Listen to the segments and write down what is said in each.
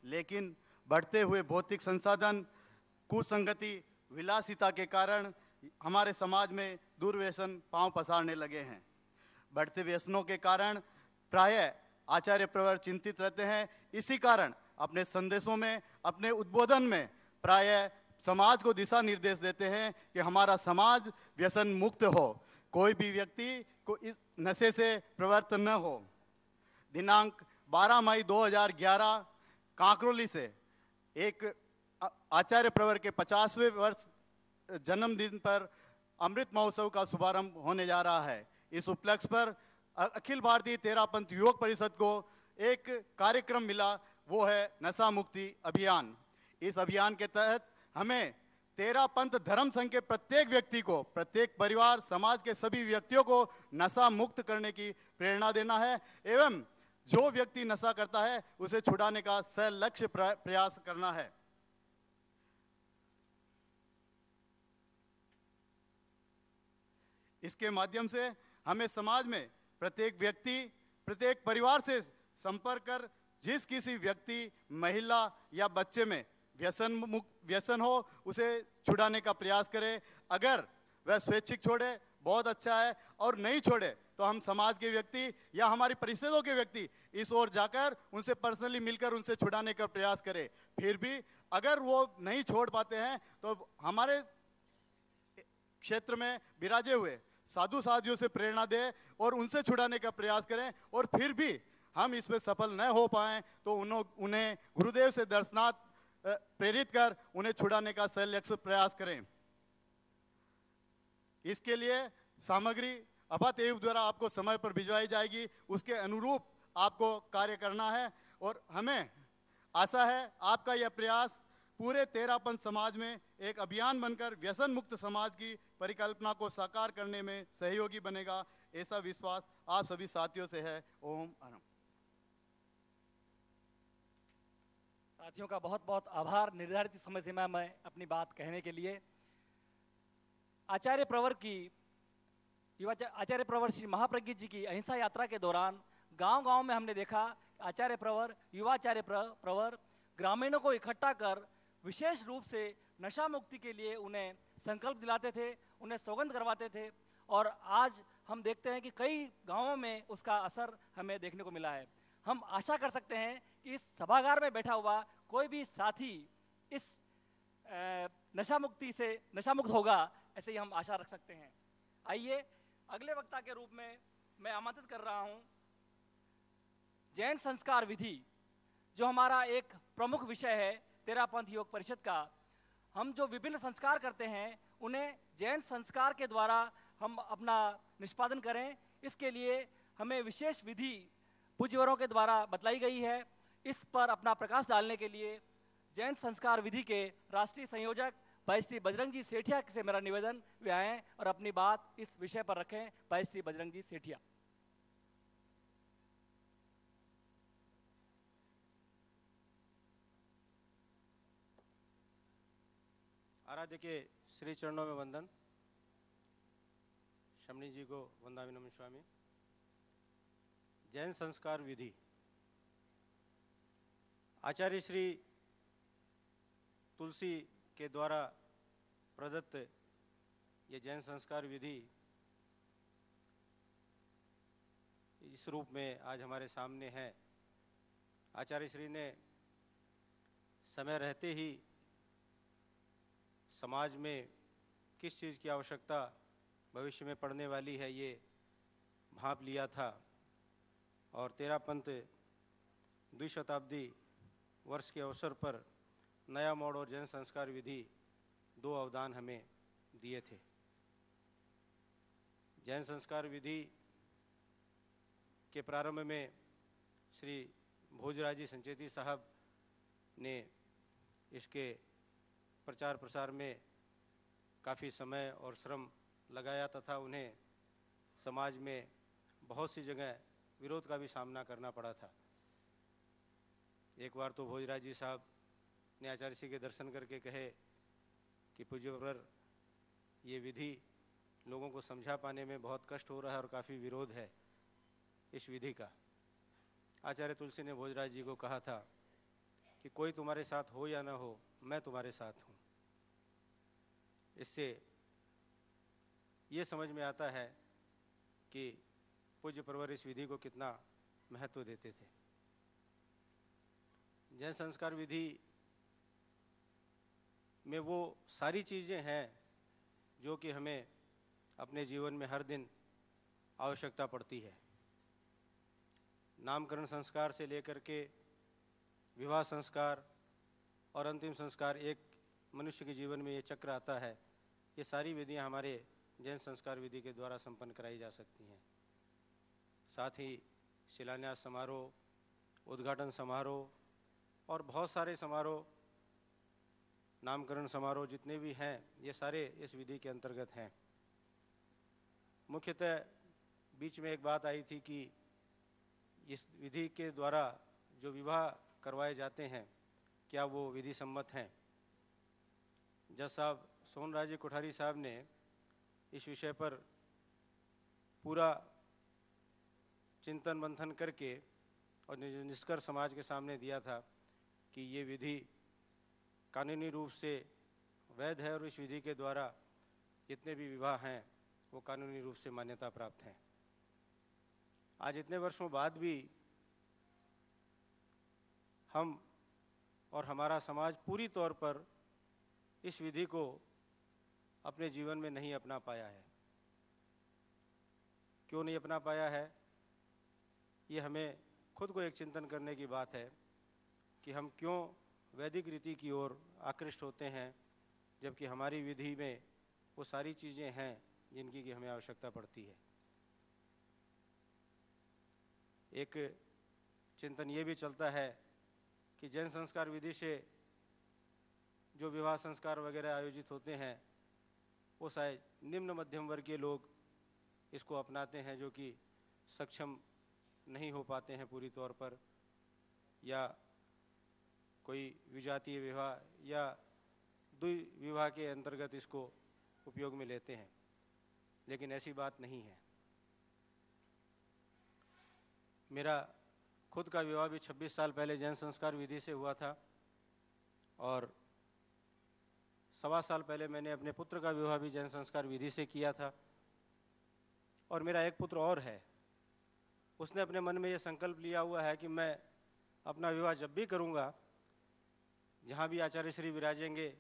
लेकिन बढ़ते हुए भौतिक संसाधन, कुसंगति, विलासिता के कारण हमारे समाज में दुर्व्यसन पांव पसारने लगे हैं। बढ़ते व्यसनों के कारण प्रायः आचार्य प्रवर चिंतित रहते हैं। इसी कारण अपने संदेशों में, अपने उद्बोधन में प्रायः समाज को दिशा निर्देश देते हैं कि हमारा समाज व्यसन मुक्त हो, कोई भी व्यक्ति को इस नशे से प्रवृत्त न हो। दिनांक 12 मई 2011 कांकरोली से एक आचार्य प्रवर के 50वें वर्ष जन्मदिन पर अमृत महोत्सव का शुभारंभ होने जा रहा है। इस उपलक्ष्य पर अखिल भारतीय तेरापंथ युवक परिषद को एक कार्यक्रम मिला, वो है नशा मुक्ति अभियान। इस अभियान के तहत हमें तेरापंथ धर्म संघ के प्रत्येक व्यक्ति को, प्रत्येक परिवार, समाज के सभी व्यक्तियों को नशा मुक्त करने की प्रेरणा देना है एवं जो व्यक्ति नशा करता है उसे छुड़ाने का लक्ष्य प्रयास करना है। इसके माध्यम से हमें समाज में प्रत्येक व्यक्ति, प्रत्येक परिवार से संपर्क कर जिस किसी व्यक्ति, महिला या बच्चे में व्यसन हो उसे छुड़ाने का प्रयास करें। अगर वह स्वैच्छिक छोड़े बहुत अच्छा है, और नहीं छोड़े तो हम समाज के व्यक्ति या हमारी परिषदों के व्यक्ति इस ओर जाकर उनसे पर्सनली मिलकर उनसे छुड़ाने का प्रयास करें। फिर भी अगर वो नहीं छोड़ पाते हैं तो हमारे क्षेत्र में विराजे हुए साधु साधियों से प्रेरणा दें और उनसे छुड़ाने का प्रयास करें। और फिर भी हम इसमें सफल न हो पाएं तो उन्हें गुरुदेव से दर्शनार्थ प्रेरित कर उन्हें छुड़ाने का लक्ष्य प्रयास करें। इसके लिए सामग्री अभत एवं द्वारा आपको समय पर भिजवाई जाएगी, उसके अनुरूप आपको कार्य करना है। और हमें आशा है आपका यह प्रयास पूरे तेरापंथ समाज में एक अभियान बनकर व्यसन मुक्त समाज की परिकल्पना को साकार करने में सहयोगी बनेगा। ऐसा विश्वास आप सभी साथियों से है। ओम अनम। साथियों का बहुत बहुत आभार निर्धारित समय सीमा में अपनी बात कहने के लिए। आचार्य प्रवर श्री महाप्रज्ञ जी की अहिंसा यात्रा के दौरान गांव-गांव में हमने देखा आचार्य प्रवर, युवाचार्य प्रवर ग्रामीणों को इकट्ठा कर विशेष रूप से नशा मुक्ति के लिए उन्हें संकल्प दिलाते थे, उन्हें सौगंध करवाते थे। और आज हम देखते हैं कि कई गांवों में उसका असर हमें देखने को मिला है। हम आशा कर सकते हैं कि इस सभागार में बैठा हुआ कोई भी साथी इस नशा मुक्त होगा, ऐसे ही हम आशा रख सकते हैं। आइए अगले वक्ता के रूप में मैं आमंत्रित कर रहा हूं जैन संस्कार विधि, जो हमारा एक प्रमुख विषय है तेरापंथ योग परिषद का। हम जो विभिन्न संस्कार करते हैं उन्हें जैन संस्कार के द्वारा हम अपना निष्पादन करें, इसके लिए हमें विशेष विधि पूज्यवरों के द्वारा बतलाई गई है। इस पर अपना प्रकाश डालने के लिए जैन संस्कार विधि के राष्ट्रीय संयोजक भाई श्री बजरंग जी सेठिया से मेरा निवेदन, वे आएँ और अपनी बात इस विषय पर रखें। भाई श्री बजरंग जी सेठिया। आराध्य के श्री चरणों में वंदन। शमनी जी को वंदाविनम स्वामी। जैन संस्कार विधि आचार्य श्री तुलसी के द्वारा प्रदत्त ये जैन संस्कार विधि इस रूप में आज हमारे सामने है। आचार्य श्री ने समय रहते ही समाज में किस चीज़ की आवश्यकता भविष्य में पड़ने वाली है ये भांप लिया था, और तेरापंथ द्विशताब्दी वर्ष के अवसर पर नया मोड़ और जैन संस्कार विधि दो अवदान हमें दिए थे। जैन संस्कार विधि के प्रारंभ में श्री भोजराजी संचेती साहब ने इसके प्रचार प्रसार में काफ़ी समय और श्रम लगाया तथा उन्हें समाज में बहुत सी जगह विरोध का भी सामना करना पड़ा था। एक बार तो भोजराज जी साहब ने आचार्य श्री के दर्शन करके कहे कि पूज्यवर ये विधि लोगों को समझा पाने में बहुत कष्ट हो रहा है और काफ़ी विरोध है इस विधि का। आचार्य तुलसी ने भोजराज जी को कहा था कि कोई तुम्हारे साथ हो या ना हो, मैं तुम्हारे साथ हूँ। इससे ये समझ में आता है कि पूज्य प्रवर इस विधि को कितना महत्व देते थे। जैन संस्कार विधि में वो सारी चीज़ें हैं जो कि हमें अपने जीवन में हर दिन आवश्यकता पड़ती है। नामकरण संस्कार से लेकर के विवाह संस्कार और अंतिम संस्कार, एक मनुष्य के जीवन में ये चक्र आता है। ये सारी विधियां हमारे जैन संस्कार विधि के द्वारा संपन्न कराई जा सकती हैं। साथ ही शिलान्यास समारोह, उद्घाटन समारोह और बहुत सारे समारोह, नामकरण समारोह जितने भी हैं, ये सारे इस विधि के अंतर्गत हैं। मुख्यतः बीच में एक बात आई थी कि इस विधि के द्वारा जो विवाह करवाए जाते हैं, क्या वो विधि सम्मत हैं। जज साहब सोनराज जी कोठारी साहब ने इस विषय पर पूरा चिंतन मंथन करके और निष्कर्ष समाज के सामने दिया था कि ये विधि कानूनी रूप से वैध है और इस विधि के द्वारा जितने भी विवाह हैं वो कानूनी रूप से मान्यता प्राप्त हैं। आज इतने वर्षों बाद भी हम और हमारा समाज पूरी तौर पर इस विधि को अपने जीवन में नहीं अपना पाया है। क्यों नहीं अपना पाया है, ये हमें खुद को एक चिंतन करने की बात है कि हम क्यों वैदिक रीति की ओर आकृष्ट होते हैं, जबकि हमारी विधि में वो सारी चीज़ें हैं जिनकी कि हमें आवश्यकता पड़ती है। एक चिंतन ये भी चलता है कि जैन संस्कार विधि से जो विवाह संस्कार वगैरह आयोजित होते हैं वो शायद निम्न मध्यम वर्गीय लोग इसको अपनाते हैं, जो कि सक्षम नहीं हो पाते हैं पूरी तौर पर, या कोई विजातीय विवाह या द्विविवाह के अंतर्गत इसको उपयोग में लेते हैं। लेकिन ऐसी बात नहीं है। मेरा खुद का विवाह भी 26 साल पहले जैन संस्कार विधि से हुआ था और 1.25 साल पहले मैंने अपने पुत्र का विवाह भी जैन संस्कार विधि से किया था। और मेरा एक पुत्र और है, उसने अपने मन में ये संकल्प लिया हुआ है कि मैं अपना विवाह जब भी करूँगा, जहाँ भी आचार्य श्री विराजेंगे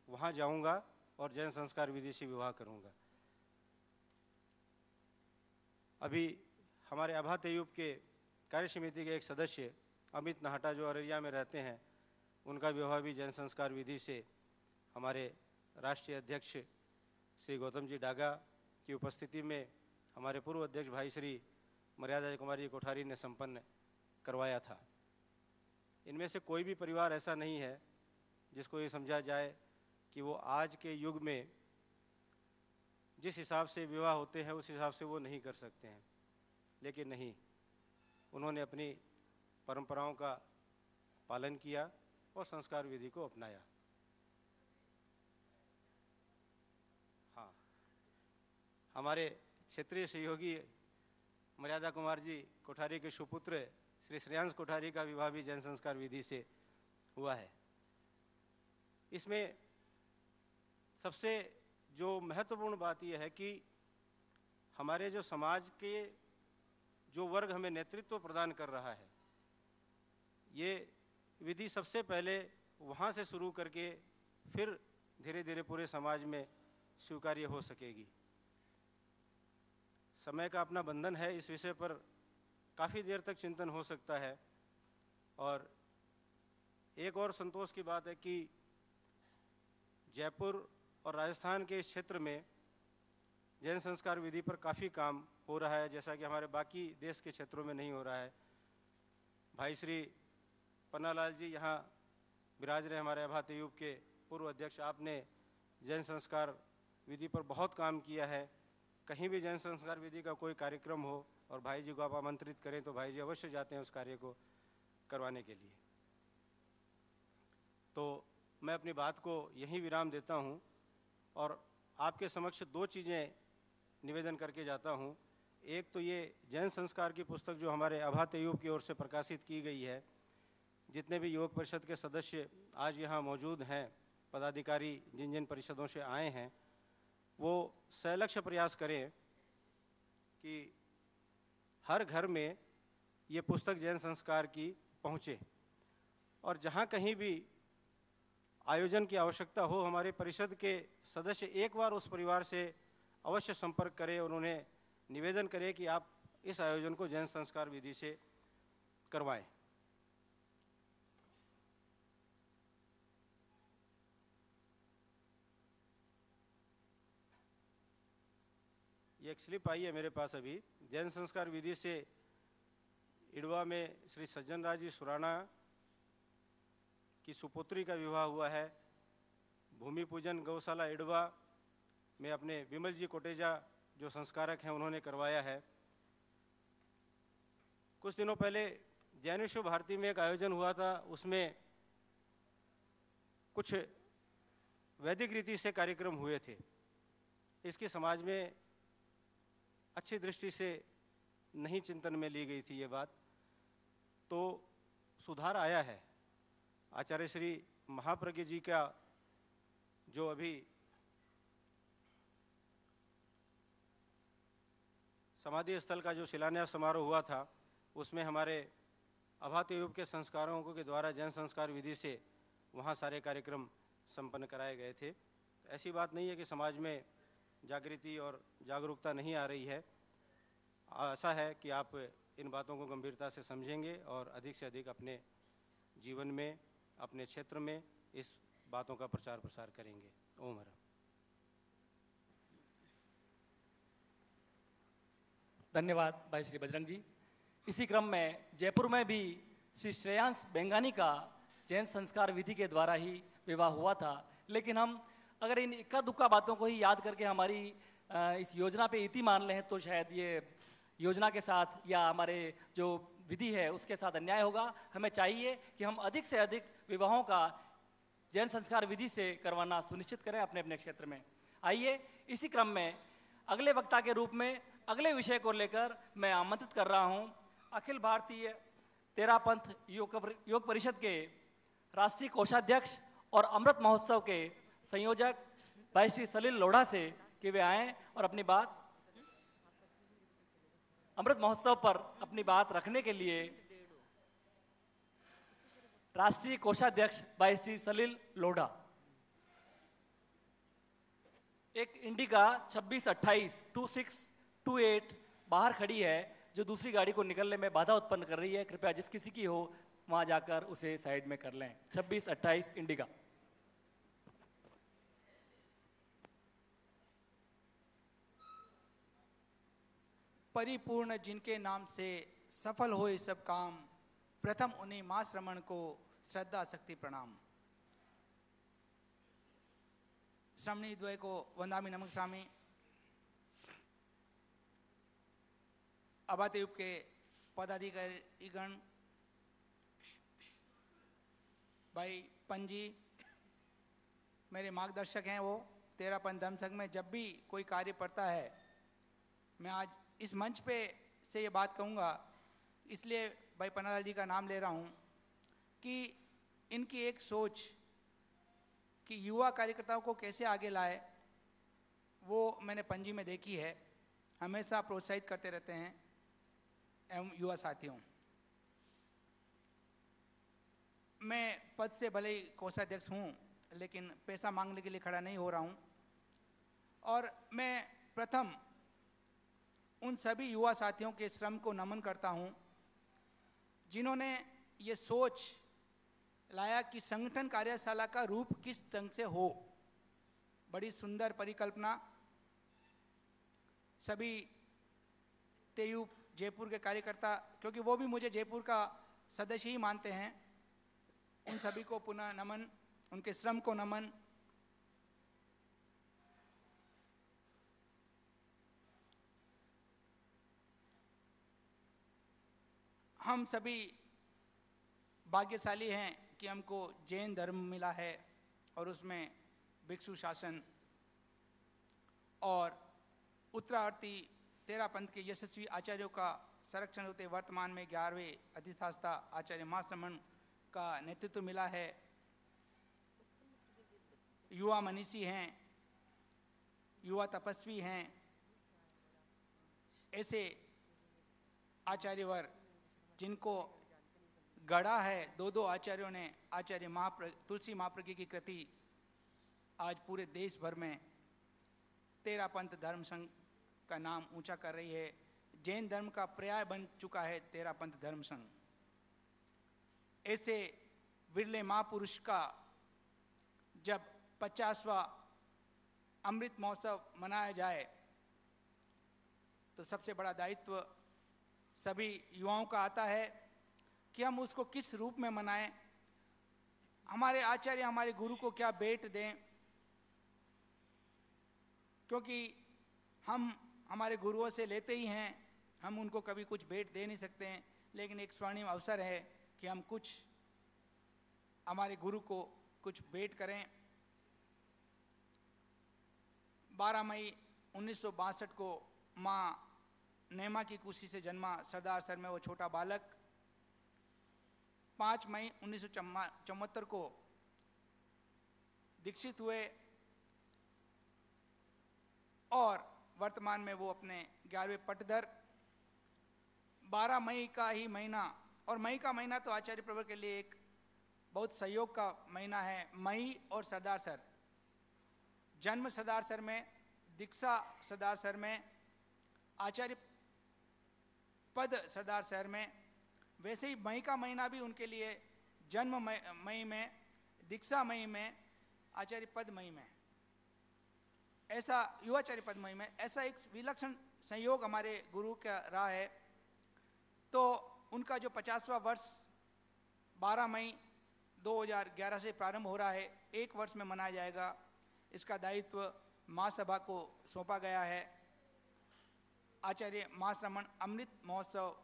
वहाँ जाऊँगा और जैन संस्कार विधि से विवाह करूँगा। अभी हमारे आभा तैयूब के कार्य समिति के एक सदस्य अमित नाहटा, जो अररिया में रहते हैं, उनका विवाह भी जैन संस्कार विधि से हमारे राष्ट्रीय अध्यक्ष श्री गौतम जी डागा की उपस्थिति में हमारे पूर्व अध्यक्ष भाई श्री मर्यादा कुमार जी कोठारी ने संपन्न करवाया था। इनमें से कोई भी परिवार ऐसा नहीं है जिसको ये समझा जाए कि वो आज के युग में जिस हिसाब से विवाह होते हैं उस हिसाब से वो नहीं कर सकते हैं। लेकिन नहीं, उन्होंने अपनी परंपराओं का पालन किया और संस्कार विधि को अपनाया। हाँ, हमारे क्षेत्रीय सहयोगी मर्यादा कुमार जी कोठारी के सुपुत्र श्री श्रेयांश कोठारी का विवाह भी जैन संस्कार विधि से हुआ है। इसमें सबसे जो महत्वपूर्ण बात यह है कि हमारे जो समाज के जो वर्ग हमें नेतृत्व प्रदान कर रहा है, ये विधि सबसे पहले वहाँ से शुरू करके फिर धीरे धीरे पूरे समाज में स्वीकार्य हो सकेगी। समय का अपना बंधन है, इस विषय पर काफ़ी देर तक चिंतन हो सकता है। और एक और संतोष की बात है कि जयपुर और राजस्थान के इस क्षेत्र में जैन संस्कार विधि पर काफ़ी काम हो रहा है, जैसा कि हमारे बाकी देश के क्षेत्रों में नहीं हो रहा है। भाई श्री पन्नालाल जी यहाँ विराज रहे, हमारे आभा तैयूब के पूर्व अध्यक्ष, आपने जैन संस्कार विधि पर बहुत काम किया है। कहीं भी जैन संस्कार विधि का कोई कार्यक्रम हो और भाई जी को आप आमंत्रित करें तो भाई जी अवश्य जाते हैं उस कार्य को करवाने के लिए। तो मैं अपनी बात को यहीं विराम देता हूं और आपके समक्ष दो चीज़ें निवेदन करके जाता हूं। एक तो ये जैन संस्कार की पुस्तक जो हमारे आभा तैयूब की ओर से प्रकाशित की गई है, जितने भी युवक परिषद के सदस्य आज यहाँ मौजूद हैं, पदाधिकारी जिन जिन परिषदों से आए हैं, वो सहलक्ष्य प्रयास करें कि हर घर में ये पुस्तक जैन संस्कार की पहुँचे, और जहाँ कहीं भी आयोजन की आवश्यकता हो, हमारे परिषद के सदस्य एक बार उस परिवार से अवश्य संपर्क करें और उन्हें निवेदन करें कि आप इस आयोजन को जैन संस्कार विधि से करवाएं। ये एक स्लिप आई है मेरे पास अभी। जैन संस्कार विधि से इडवा में श्री सज्जन राज जी सुराणा की सुपुत्री का विवाह हुआ है। भूमि पूजन गौशाला इडवा में अपने विमल जी कोटेजा जो संस्कारक हैं उन्होंने करवाया है। कुछ दिनों पहले जैन विश्व भारती में एक आयोजन हुआ था, उसमें कुछ वैदिक रीति से कार्यक्रम हुए थे। इसकी समाज में अच्छी दृष्टि से नहीं चिंतन में ली गई थी ये बात, तो सुधार आया है। आचार्य श्री महाप्रज्ञ जी का जो अभी समाधि स्थल का जो शिलान्यास समारोह हुआ था, उसमें हमारे अभाते युग के संस्कारों के द्वारा जैन संस्कार विधि से वहाँ सारे कार्यक्रम संपन्न कराए गए थे। ऐसी बात नहीं है कि समाज में जागृति और जागरूकता नहीं आ रही है। आशा है कि आप इन बातों को गंभीरता से समझेंगे और अधिक से अधिक अपने जीवन में, अपने क्षेत्र में इस बातों का प्रचार प्रसार करेंगे। ओम हर। धन्यवाद भाई श्री बजरंग जी। इसी क्रम में जयपुर में भी श्री श्रेयांश बेंगानी का जैन संस्कार विधि के द्वारा ही विवाह हुआ था, लेकिन हम अगर इन इक्का दुक्का बातों को ही याद करके हमारी इस योजना पे इति मान लें तो शायद ये योजना के साथ या हमारे जो विधि है उसके साथ अन्याय होगा। हमें चाहिए कि हम अधिक से अधिक विवाहों का जैन संस्कार विधि से करवाना सुनिश्चित करें अपने अपने क्षेत्र में। आइए इसी क्रम में अगले वक्ता के रूप में अगले विषय को लेकर मैं आमंत्रित कर रहा हूं अखिल भारतीय तेरापंथ योग परिषद के राष्ट्रीय कोषाध्यक्ष और अमृत महोत्सव के संयोजक भाई श्री सलील लोढ़ा से कि वे आएं और अपनी बात अमृत महोत्सव पर अपनी बात रखने के लिए राष्ट्रीय कोषाध्यक्ष भाई श्री सलील लोढ़ा। एक इंडिका 2628 2628 बाहर खड़ी है जो दूसरी गाड़ी को निकलने में बाधा उत्पन्न कर रही है। कृपया जिस किसी की हो वहां जाकर उसे साइड में कर लें। 2628 इंडिका। परिपूर्ण जिनके नाम से सफल होए सब काम, प्रथम उन्हें मां श्रमण को श्रद्धा शक्ति प्रणाम। श्रमणी द्वय को वंदामि नमक स्वामी। अभाते युग के पदाधिकारीगण, भाई पंजी मेरे मार्गदर्शक हैं। वो तेरापंथ धर्म संघ में जब भी कोई कार्य पड़ता है, मैं आज इस मंच पे से ये बात कहूँगा, इसलिए भाई पन्नालाल जी का नाम ले रहा हूँ कि इनकी एक सोच कि युवा कार्यकर्ताओं को कैसे आगे लाए, वो मैंने पंजी में देखी है। हमेशा प्रोत्साहित करते रहते हैं एवं युवा साथियों। मैं पद से भले ही कोषाध्यक्ष हूँ, लेकिन पैसा मांगने के लिए खड़ा नहीं हो रहा हूँ। और मैं प्रथम उन सभी युवा साथियों के श्रम को नमन करता हूँ जिन्होंने ये सोच लाया कि संगठन कार्यशाला का रूप किस ढंग से हो। बड़ी सुंदर परिकल्पना। सभी तेयू जयपुर के कार्यकर्ता, क्योंकि वो भी मुझे जयपुर का सदस्य ही मानते हैं, उन सभी को पुनः नमन, उनके श्रम को नमन। हम सभी भाग्यशाली हैं कि हमको जैन धर्म मिला है और उसमें भिक्षु शासन और उत्तरावर्ती तेरापंथ के यशस्वी आचार्यों का संरक्षण होते वर्तमान में 11वें अधिष्ठाता आचार्य मां श्रमण का नेतृत्व मिला है, युवा मनीषी हैं, युवा तपस्वी हैं, ऐसे आचार्यवर जिनको गढ़ा है, दो आचार्यों ने, आचार्य तुलसी महाप्रज्ञ की कृति आज पूरे देश भर में तेरापंथ धर्म संघ का नाम ऊंचा कर रही है। जैन धर्म का पर्याय बन चुका है तेरापंथ धर्म संघ। ऐसे विरले महापुरुष का जब 50वां अमृत महोत्सव मनाया जाए तो सबसे बड़ा दायित्व सभी युवाओं का आता है कि हम उसको किस रूप में मनाएं, हमारे आचार्य हमारे गुरु को क्या भेंट दें, क्योंकि हम हमारे गुरुओं से लेते ही हैं, हम उनको कभी कुछ भेंट दे नहीं सकते हैं, लेकिन एक स्वर्णिम अवसर है कि हम कुछ हमारे गुरु को कुछ भेंट करें। 12 मई 1962 को माँ नेमा की कुशी से जन्मा सरदार सर में वो छोटा बालक 5 मई 1974 को दीक्षित हुए और वर्तमान में वो अपने 11वें पटधर। 12 मई का ही महीना, और मई का महीना तो आचार्य प्रवर के लिए एक बहुत सहयोग का महीना है। मई और सरदार सर, जन्म सरदार सर में, दीक्षा सरदार सर में, आचार्य पद सरदार सर में, वैसे ही मई का महीना भी उनके लिए जन्म मई में, दीक्षा मई में, आचार्य पद मई में, ऐसा युवाचार्य पद मई में, ऐसा एक विलक्षण संयोग हमारे गुरु का रहा है। तो उनका जो 50वां वर्ष 12 मई 2011 से प्रारंभ हो रहा है, 1 वर्ष में मनाया जाएगा। इसका दायित्व महासभा को सौंपा गया है। आचार्य महाश्रमण अमृत महोत्सव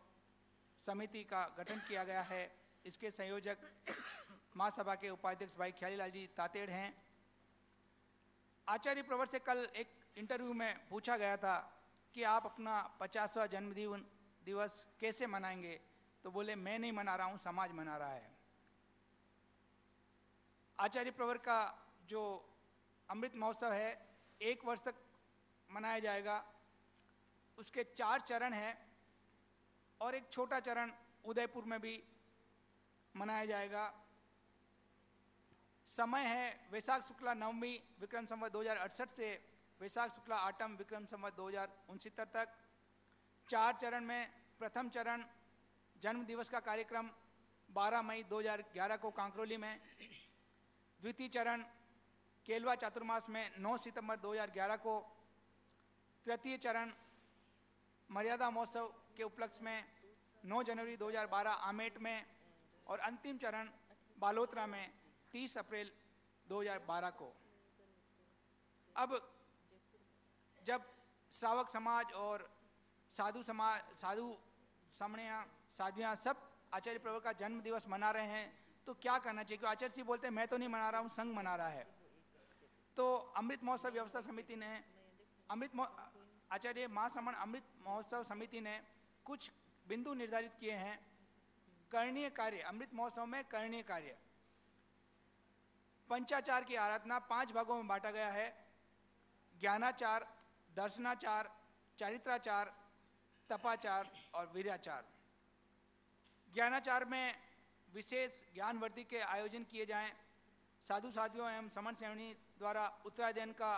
समिति का गठन किया गया है। इसके संयोजक महासभा के उपाध्यक्ष भाई ख्यालीलाल जी तातेड़ हैं। आचार्य प्रवर से कल एक इंटरव्यू में पूछा गया था कि आप अपना 50वां जन्म दिवस कैसे मनाएंगे, तो बोले मैं नहीं मना रहा हूँ, समाज मना रहा है। आचार्य प्रवर का जो अमृत महोत्सव है 1 वर्ष तक मनाया जाएगा। उसके 4 चरण हैं और एक छोटा चरण उदयपुर में भी मनाया जाएगा। समय है वैशाख शुक्ला नवमी विक्रम संवत 2068 से वैशाख शुक्ला आठम विक्रम संवत 2069 तक। 4 चरण में प्रथम चरण जन्म दिवस का कार्यक्रम 12 मई 2011 को कांकरोली में। द्वितीय चरण केलवा चातुर्मास में 9 सितंबर 2011 को। तृतीय चरण मर्यादा महोत्सव के उपलक्ष्य में 9 जनवरी 2012 आमेट में, और अंतिम चरण बालोतरा में 30 अप्रैल 2012 को। अब जब श्रावक समाज और साधु साधुयाँ सब आचार्य प्रवर का जन्म दिवस मना रहे हैं तो क्या करना चाहिए? क्योंकि आचार्य जी बोलते हैं मैं तो नहीं मना रहा हूँ, संघ मना रहा है। तो अमृत महोत्सव व्यवस्था समिति ने आचार्य महाश्रमण अमृत महोत्सव समिति ने कुछ बिंदु निर्धारित किए हैं। करणीय कार्य, अमृत महोत्सव में करणीय कार्य, पंचाचार की आराधना 5 भागों में बांटा गया है। ज्ञानाचार, दर्शनाचार, चारित्राचार, तपाचार और वीर्याचार। ज्ञानाचार में विशेष ज्ञानवर्धि के आयोजन किए जाएं। साधु साधियों एवं समन सेवनी द्वारा उत्तराध्ययन का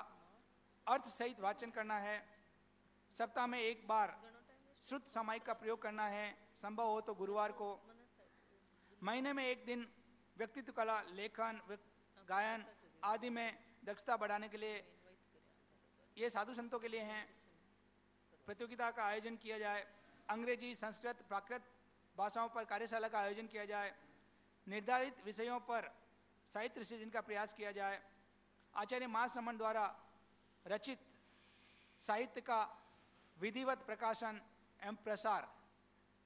अर्थ सहित वाचन करना है। सप्ताह में 1 बार श्रुत सामायिक का प्रयोग करना है, संभव हो तो गुरुवार को। महीने में 1 दिन व्यक्तित्व कला, लेखन, गायन आदि में दक्षता बढ़ाने के लिए, ये साधु संतों के लिए हैं, प्रतियोगिता का आयोजन किया जाए। अंग्रेजी, संस्कृत, प्राकृत भाषाओं पर कार्यशाला का आयोजन किया जाए। निर्धारित विषयों पर साहित्य सृजन का प्रयास किया जाए। आचार्य महाश्रमण द्वारा रचित साहित्य का विधिवत प्रकाशन एवं प्रसार,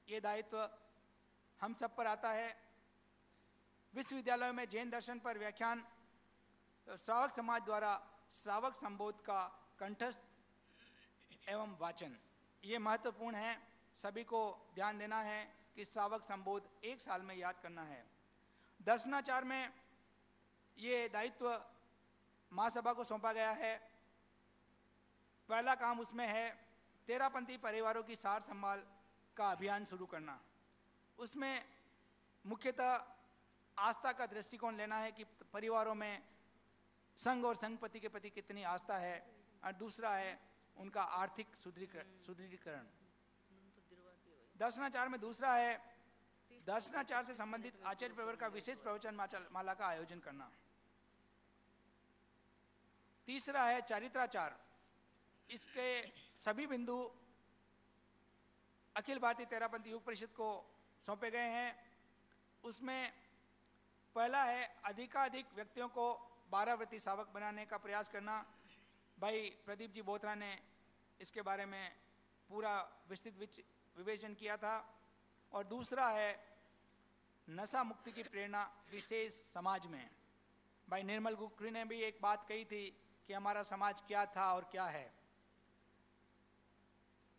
ये दायित्व हम सब पर आता है। विश्वविद्यालयों में जैन दर्शन पर व्याख्यान, श्रावक समाज द्वारा श्रावक संबोध का कंठस्थ एवं वाचन, ये महत्वपूर्ण है। सभी को ध्यान देना है कि श्रावक संबोध 1 साल में याद करना है। दर्शनाचार में ये दायित्व महासभा को सौंपा गया है। पहला काम उसमें है तेरापंथी परिवारों की सार संभाल का अभियान शुरू करना। उसमें मुख्यतः आस्था का दृष्टिकोण लेना है कि परिवारों में संघ और संघपति के प्रति कितनी आस्था है, और दूसरा है उनका आर्थिक सुदृढ़ीकरण। दर्शनाचार में दूसरा है दर्शनाचार से संबंधित आचार्य प्रवर का विशेष प्रवचन माला का आयोजन करना। तीसरा है चरित्राचार। इसके सभी बिंदु अखिल भारतीय तेरापंथी युग परिषद को सौंपे गए हैं। उसमें पहला है अधिकाधिक व्यक्तियों को 12 व्रती सावक बनाने का प्रयास करना। भाई प्रदीप जी बोथरा ने इसके बारे में पूरा विस्तृत विवेचन किया था। और दूसरा है नशा मुक्ति की प्रेरणा विशेष समाज में। भाई निर्मल गुकरी ने भी एक बात कही थी कि हमारा समाज क्या था और क्या है।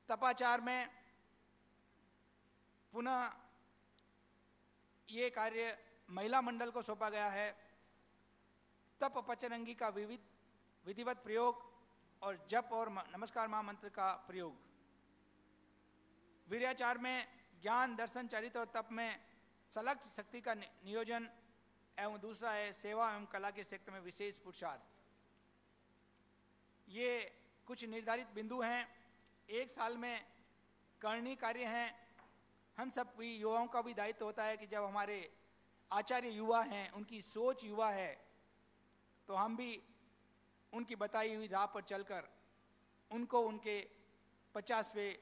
तपाचार में पुनः ये कार्य महिला मंडल को सौंपा गया है। तप पचरंगी का विधिवत प्रयोग और जप और नमस्कार महामंत्र का प्रयोग। वीर्याचार में ज्ञान दर्शन चरित्र और तप में सलग शक्ति का नियोजन एवं दूसरा है सेवा एवं कला के क्षेत्र में विशेष पुरुषार्थ। ये कुछ निर्धारित बिंदु हैं। एक साल में करनी कार्य हैं। हम सब युवाओं का भी दायित्व होता है कि जब हमारे आचार्य युवा हैं, उनकी सोच युवा है, तो हम भी उनकी बताई हुई राह पर चलकर उनको उनके 50वें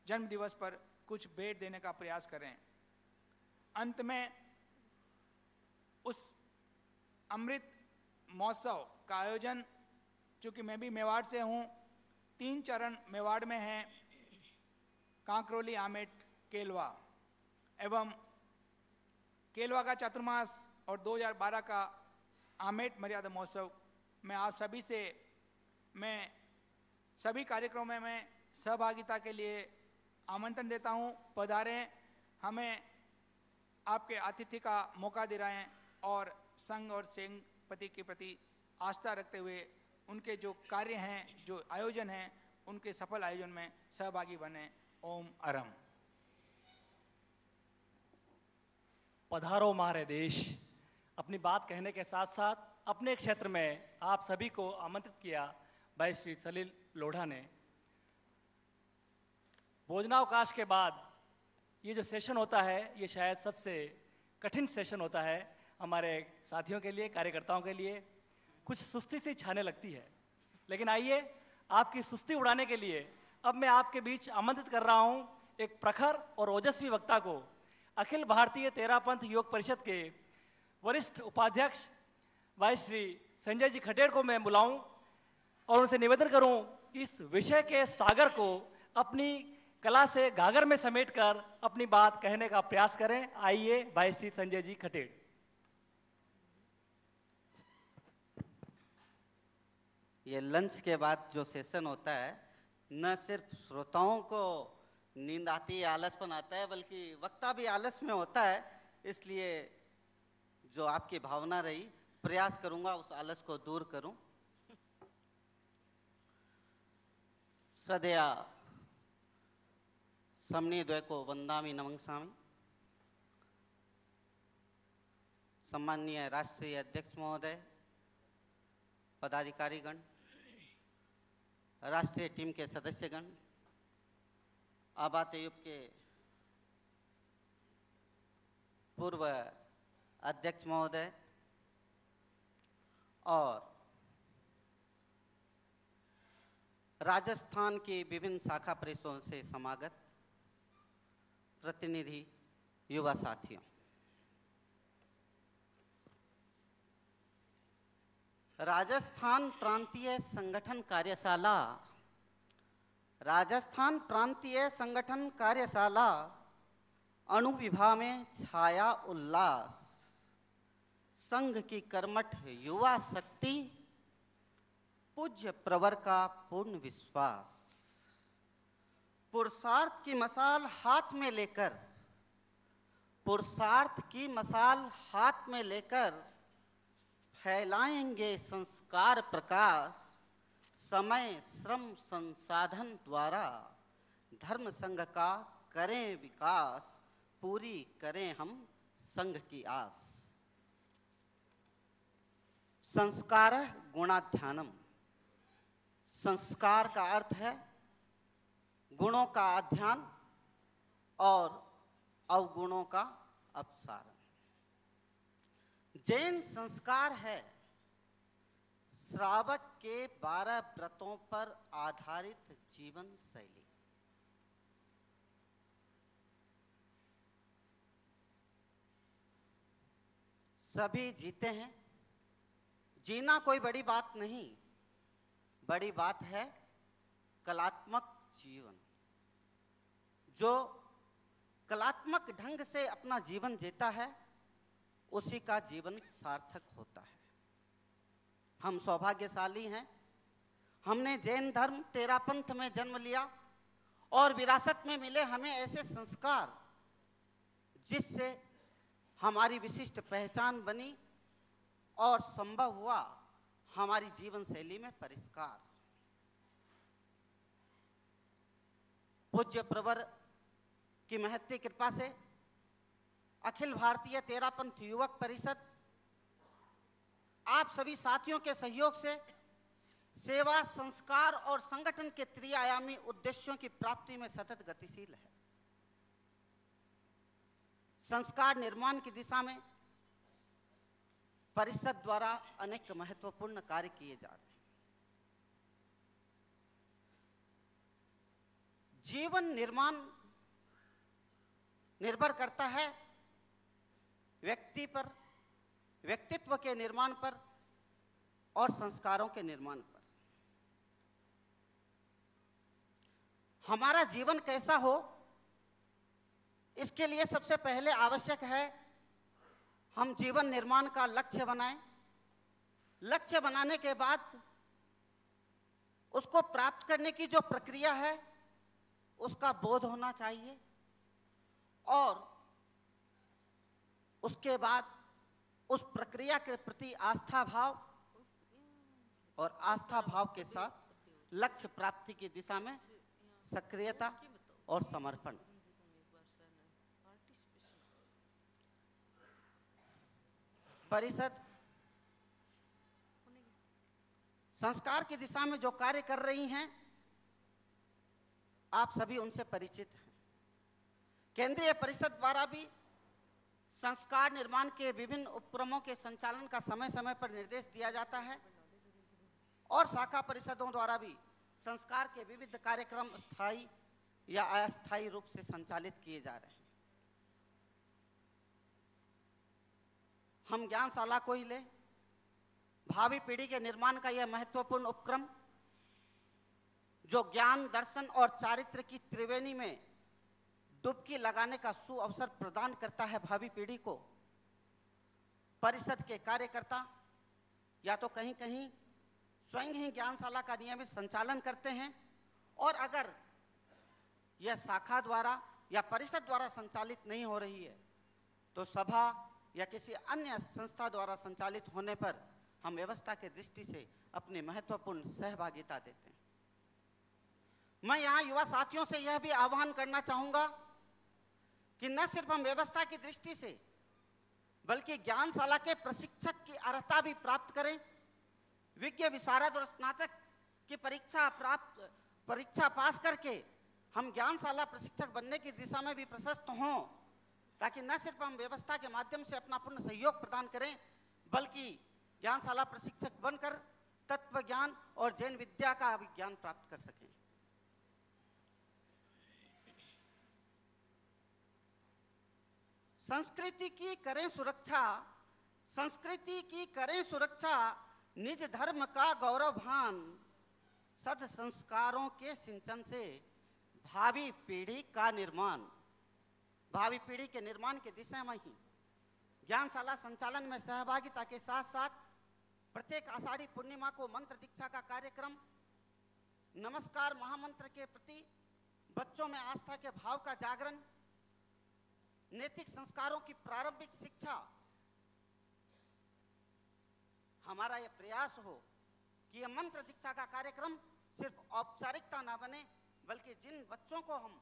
जन्म दिवस पर कुछ भेंट देने का प्रयास करें। अंत में उस अमृत महोत्सव का आयोजन, चूँकि मैं भी मेवाड़ से हूँ, 3 चरण मेवाड़ में हैं, कांकरोली, आमेट, केलवा, एवं केलवा का चतुर्मास और 2012 का आमेट मर्यादा महोत्सव में आप सभी से मैं सभी कार्यक्रमों में सहभागिता के लिए आमंत्रण देता हूं। पधारें, हमें आपके आतिथ्य का मौका दिलाएं और संघ और संघपति के प्रति आस्था रखते हुए उनके जो कार्य हैं, जो आयोजन हैं, उनके सफल आयोजन में सहभागी बने। ओम अरम। पधारो हमारे देश। अपनी बात कहने के साथ साथ अपने क्षेत्र में आप सभी को आमंत्रित किया भाई श्री सलील लोढ़ा ने। भोजनावकाश के बाद ये जो सेशन होता है, ये शायद सबसे कठिन सेशन होता है हमारे साथियों के लिए, कार्यकर्ताओं के लिए। कुछ सुस्ती सी छाने लगती है, लेकिन आइए आपकी सुस्ती उड़ाने के लिए अब मैं आपके बीच आमंत्रित कर रहा हूँ एक प्रखर और ओजस्वी वक्ता को, अखिल भारतीय तेरापंथ योग परिषद के वरिष्ठ उपाध्यक्ष भाई श्री संजय जी खटेड़ को मैं बुलाऊं और उनसे निवेदन करूं कि इस विषय के सागर को अपनी कला से गागर में समेटकर अपनी बात कहने का प्रयास करें। आइए भाई श्री संजय जी खटेड़। ये लंच के बाद जो सेशन होता है, न सिर्फ श्रोताओं को नींद आती है, आलसपन आता है, बल्कि वक्ता भी आलस में होता है। इसलिए जो आपकी भावना रही, प्रयास करूंगा उस आलस को दूर करूं। श्रद्धेया समनी द्वय को वंदामि नमंसामि। सम्माननीय राष्ट्रीय अध्यक्ष महोदय, पदाधिकारीगण, राष्ट्रीय टीम के सदस्यगण, आबाद आयुब के पूर्व अध्यक्ष महोदय और राजस्थान की विभिन्न शाखा परिषदों से समागत प्रतिनिधि युवा साथियों, राजस्थान प्रांतीय संगठन कार्यशाला, राजस्थान प्रांतीय संगठन कार्यशाला अणुविभा में छाया उल्लास, संघ की कर्मठ युवा शक्ति, पूज्य प्रवर का पूर्ण विश्वास, पुरुषार्थ की मशाल हाथ में लेकर पुरुषार्थ की मशाल हाथ में लेकर फैलाएंगे संस्कार प्रकाश, समय श्रम संसाधन द्वारा धर्म संघ का करें विकास, पूरी करें हम संघ की आस। संस्कार गुणाध्यानम, संस्कार का अर्थ है गुणों का अध्ययन और अवगुणों का अपसारण। जैन संस्कार है श्रावक के 12 व्रतों पर आधारित जीवन शैली। सभी जीते हैं, जीना कोई बड़ी बात नहीं, बड़ी बात है कलात्मक जीवन। जो कलात्मक ढंग से अपना जीवन जीता है उसी का जीवन सार्थक होता है। हम सौभाग्यशाली हैं, हमने जैन धर्म तेरापंथ में जन्म लिया और विरासत में मिले हमें ऐसे संस्कार जिससे हमारी विशिष्ट पहचान बनी और संभव हुआ हमारी जीवन शैली में परिष्कार। पूज्य प्रवर की महती कृपा से अखिल भारतीय तेरापंथ युवक परिषद आप सभी साथियों के सहयोग से सेवा, संस्कार और संगठन के त्रिआयामी उद्देश्यों की प्राप्ति में सतत गतिशील है। संस्कार निर्माण की दिशा में परिषद द्वारा अनेक महत्वपूर्ण कार्य किए जा रहे हैं। जीवन निर्माण निर्भर करता है व्यक्ति पर, व्यक्तित्व के निर्माण पर और संस्कारों के निर्माण पर। हमारा जीवन कैसा हो, इसके लिए सबसे पहले आवश्यक है हम जीवन निर्माण का लक्ष्य बनाएं। लक्ष्य बनाने के बाद उसको प्राप्त करने की जो प्रक्रिया है उसका बोध होना चाहिए और उसके बाद उस प्रक्रिया के प्रति आस्था भाव और आस्था भाव के साथ लक्ष्य प्राप्ति की दिशा में सक्रियता और समर्पण। परिषद संस्कार की दिशा में जो कार्य कर रही हैं आप सभी उनसे परिचित हैं। केंद्रीय परिषद द्वारा भी संस्कार निर्माण के विभिन्न उपक्रमों के संचालन का समय समय पर निर्देश दिया जाता है और शाखा परिषदों द्वारा भी संस्कार के विविध कार्यक्रम स्थायी या अस्थायी रूप से संचालित किए जा रहे हैं। हम ज्ञानशाला को ही लें, भावी पीढ़ी के निर्माण का यह महत्वपूर्ण उपक्रम जो ज्ञान, दर्शन और चारित्र की त्रिवेणी में डुबकी लगाने का सुअवसर प्रदान करता है भावी पीढ़ी को। परिषद के कार्यकर्ता या तो कहीं कहीं स्वयं ही ज्ञानशाला का नियमित संचालन करते हैं और अगर यह शाखा द्वारा या परिषद द्वारा संचालित नहीं हो रही है तो सभा या किसी अन्य संस्था द्वारा संचालित होने पर हम व्यवस्था के दृष्टि से अपनी महत्वपूर्ण सहभागिता देते हैं। मैं यहाँ युवा साथियों से यह भी आह्वान करना चाहूँगा कि न सिर्फ हम व्यवस्था की दृष्टि से बल्कि ज्ञानशाला के प्रशिक्षक की अर्हता भी प्राप्त करें। विज्ञ विशारद और स्नातक की परीक्षा पास करके हम ज्ञानशाला प्रशिक्षक बनने की दिशा में भी प्रशस्त हों, ताकि न सिर्फ हम व्यवस्था के माध्यम से अपना पूर्ण सहयोग प्रदान करें बल्कि ज्ञानशाला प्रशिक्षक बनकर तत्व ज्ञान और जैन विद्या का भी ज्ञान प्राप्त कर सकें। संस्कृति की करें सुरक्षा, संस्कृति की करें सुरक्षा, निज धर्म का गौरवभान, सद संस्कारों के सिंचन से भावी पीढ़ी का निर्माण। भावी पीढ़ी के निर्माण की दिशा में ही ज्ञानशाला संचालन में सहभागिता के साथ साथ प्रत्येक आषाढ़ी पूर्णिमा को मंत्र दीक्षा का कार्यक्रम, नमस्कार महामंत्र के प्रति बच्चों में आस्था के भाव का जागरण, नैतिक संस्कारों की प्रारंभिक शिक्षा, हमारा यह प्रयास हो कि यह मंत्र दीक्षा का कार्यक्रम सिर्फ औपचारिकता ना बने, बल्कि जिन बच्चों को हम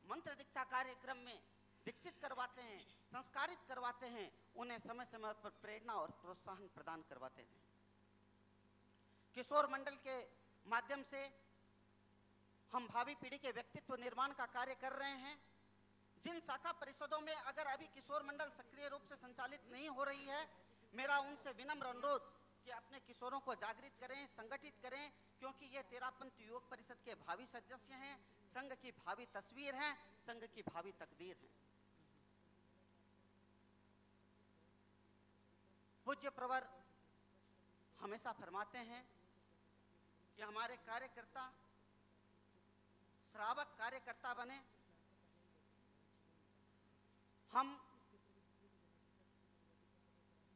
मंत्र दीक्षा कार्यक्रम में दीक्षित करवाते हैं, संस्कारित करवाते हैं, उन्हें समय समय पर प्रेरणा और प्रोत्साहन प्रदान करवाते हैं। किशोर मंडल के माध्यम से हम भावी पीढ़ी के व्यक्तित्व निर्माण का कार्य कर रहे हैं। जिन शाखा परिषदों में अगर अभी किशोर मंडल सक्रिय रूप से संचालित नहीं हो रही है, मेरा उनसे विनम्र अनुरोध कि अपने किशोरों को जागृत करें, संगठित करें, क्योंकि ये तेरापंथ युवक परिषद के भावी सदस्य हैं, संघ की भावी तस्वीर हैं, संघ की भावी तकदीर हैं। पूज्य प्रवर हमेशा फरमाते हैं कि हमारे कार्यकर्ता श्रावक कार्यकर्ता बने। हम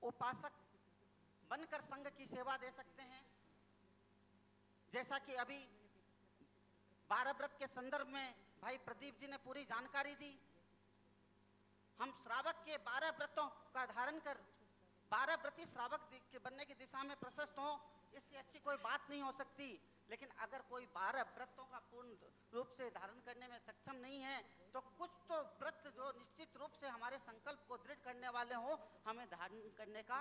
उपासक बनकर संघ की सेवा दे सकते हैं। जैसा कि अभी 12 व्रत के संदर्भ में भाई प्रदीप जी ने पूरी जानकारी दी, हम श्रावक के 12 व्रतों का धारण कर 12 व्रती श्रावक के बनने की दिशा में प्रशस्त हो, इससे अच्छी कोई बात नहीं हो सकती। लेकिन अगर कोई 12 व्रतों का पूर्ण रूप से धारण करने में सक्षम नहीं है, तो कुछ तो व्रत जो निश्चित रूप से हमारे संकल्प को दृढ़ करने वाले हो, हमें धारण करने का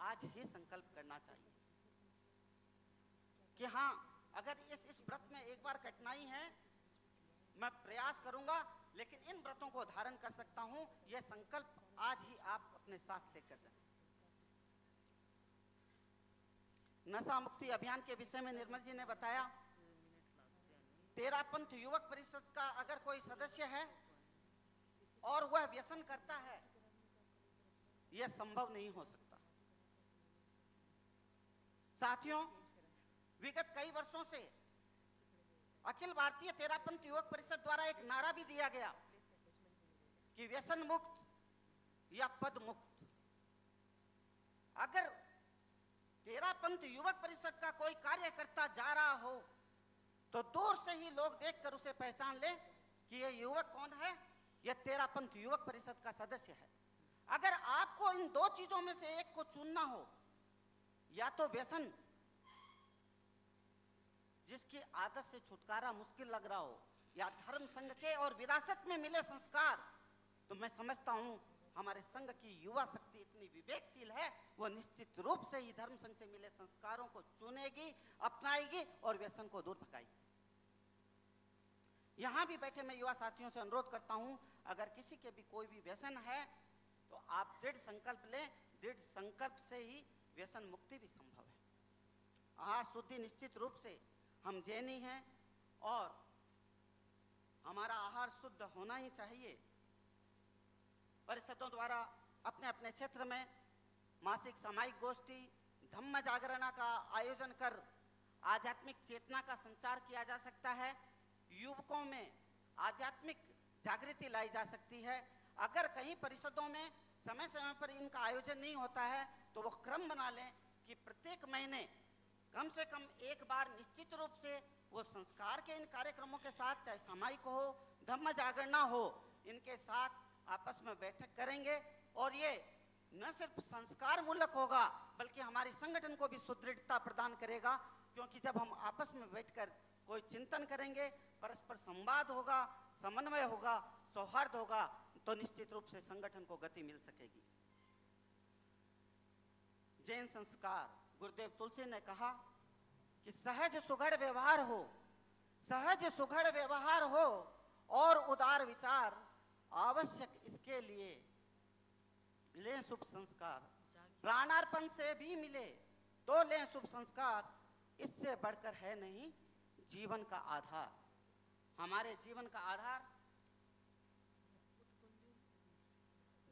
आज ही संकल्प करना चाहिए कि हाँ, अगर इस व्रत में एक बार कठिनाई है, मैं प्रयास करूंगा, लेकिन इन व्रतों को धारण कर सकता हूं। यह संकल्प आज ही आप अपने साथ लेकर जाएं। नशा मुक्ति अभियान के विषय में निर्मल जी ने बताया, तेरापंथ युवक परिषद का अगर कोई सदस्य है और वह व्यसन करता है, यह संभव नहीं हो सकता। साथियों, विगत कई वर्षों से अखिल भारतीय तेरापंथ युवक परिषद द्वारा एक नारा भी दिया गया कि व्यसन मुक्त या पद मुक्त। अगर तेरापंथ युवक परिषद का कोई कार्यकर्ता जा रहा हो, तो दूर से ही लोग देखकर उसे पहचान ले कि यह युवक कौन है, यह तेरापंथ युवक परिषद का सदस्य है। अगर आपको इन दो चीजों में से एक को चुनना हो, या तो व्यसन जिसकी आदत से छुटकारा मुश्किल लग रहा हो, या धर्म संघ के और विरासत में मिले संस्कार, तो मैं समझता हूं हमारे संघ की युवा शक्ति इतनी विवेकशील है, वह निश्चित रूप से ही धर्म संघ से मिले संस्कारों को चुनेगी, अपनाएगी और व्यसन को दूर भगाएगी। यहां भी बैठे मैं युवा साथियों से अनुरोध करता हूं, अगर किसी के भी कोई भी व्यसन है, तो आप दृढ़ संकल्प लें। दृढ़ संकल्प से ही व्यसन मुक्ति भी संभव है। आहार शुद्धि निश्चित रूप से हम जैनी हैं और हमारा आहार शुद्ध होना ही चाहिए। परिषदों द्वारा अपने अपने क्षेत्र में मासिक सामायिक गोष्ठी, धम्म जागरणा का आयोजन कर आध्यात्मिक चेतना का संचार किया जा सकता है। युवकों में आध्यात्मिक जागृति लाई जा सकती है। अगर कहीं परिषदों में समय समय पर इनका आयोजन नहीं होता है, तो वो क्रम बना लें कि प्रत्येक महीने कम से कम एक बार निश्चित रूप से वो संस्कार के इन कार्यक्रमों के साथ, चाहे सामायिक हो, धम्म जागरणा हो, इनके साथ आपस में बैठक करेंगे। और ये न सिर्फ संस्कार मूलक होगा, बल्कि हमारी संगठन को भी सुदृढ़ता प्रदान करेगा, क्योंकि जब हम आपस में बैठकर कोई चिंतन करेंगे, परस्पर संवाद होगा, समन्वय होगा, सौहार्द होगा, तो निश्चित रूप से संगठन को गति मिल सकेगी। जैन संस्कार, गुरुदेव तुलसी ने कहा कि सहज सुघड़ व्यवहार हो, सहज सुघड़ व्यवहार हो और उदार विचार आवश्यक, इसके लिए लें शुभ संस्कार। प्राणार्पण से भी मिले तो लें शुभ संस्कार, इससे बढ़कर है नहीं जीवन का आधार। हमारे जीवन का आधार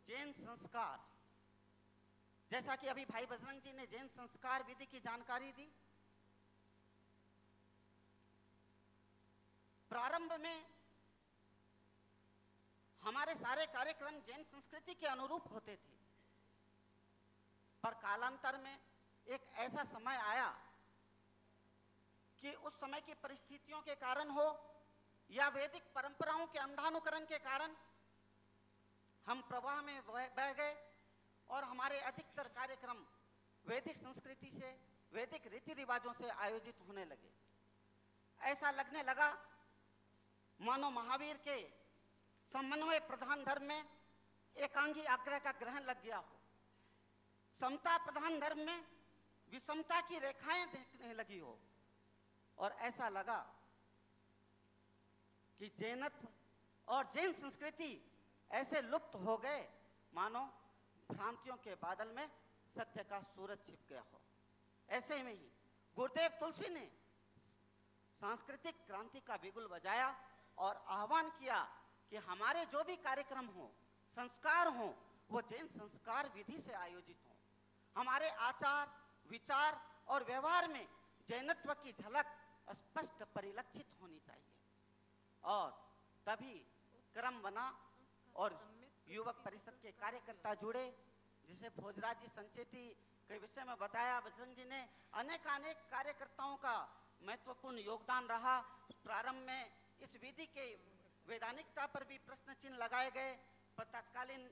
जैन संस्कार, जैसा कि अभी भाई बजरंग जी ने जैन संस्कार विधि की जानकारी दी। प्रारंभ में हमारे सारे कार्यक्रम जैन संस्कृति के अनुरूप होते थे, पर कालांतर में एक ऐसा समय आया कि उस समय की परिस्थितियों के कारण हो या वैदिक परंपराओं के अंधानुकरण के कारण हम प्रवाह में बह गए और हमारे अधिकतर कार्यक्रम वैदिक संस्कृति से, वैदिक रीति रिवाजों से आयोजित होने लगे। ऐसा लगने लगा मानो महावीर के समन्वय प्रधान धर्म में एकांगी आग्रह का ग्रहण लग गया हो, समता प्रधान धर्म में विषमता की रेखाएं देखने लगी हो, और ऐसा लगा कि जैनत्व और जैन संस्कृति ऐसे लुप्त हो गए मानो भ्रांतियों के बादल में सत्य का सूरज छिप गया हो। ऐसे में ही गुरुदेव तुलसी ने सांस्कृतिक क्रांति का बिगुल बजाया और आह्वान किया कि हमारे जो भी कार्यक्रम हो, संस्कार हो, वो जैन संस्कार विधि से आयोजित हो। हमारे आचार, विचार और व्यवहार में जैनत्व की झलक स्पष्ट परिलक्षित होनी चाहिए। और तभी क्रम बना और युवक परिषद के कार्यकर्ता जुड़े, जिसे भोजराज जी संचेती के विषय में बताया। बजरंग जी ने अनेक कार्यकर्ताओं का महत्वपूर्ण योगदान रहा। प्रारंभ में इस विधि के वैधानिकता पर भी प्रश्न चिन्ह लगाए गए, पर तत्कालीन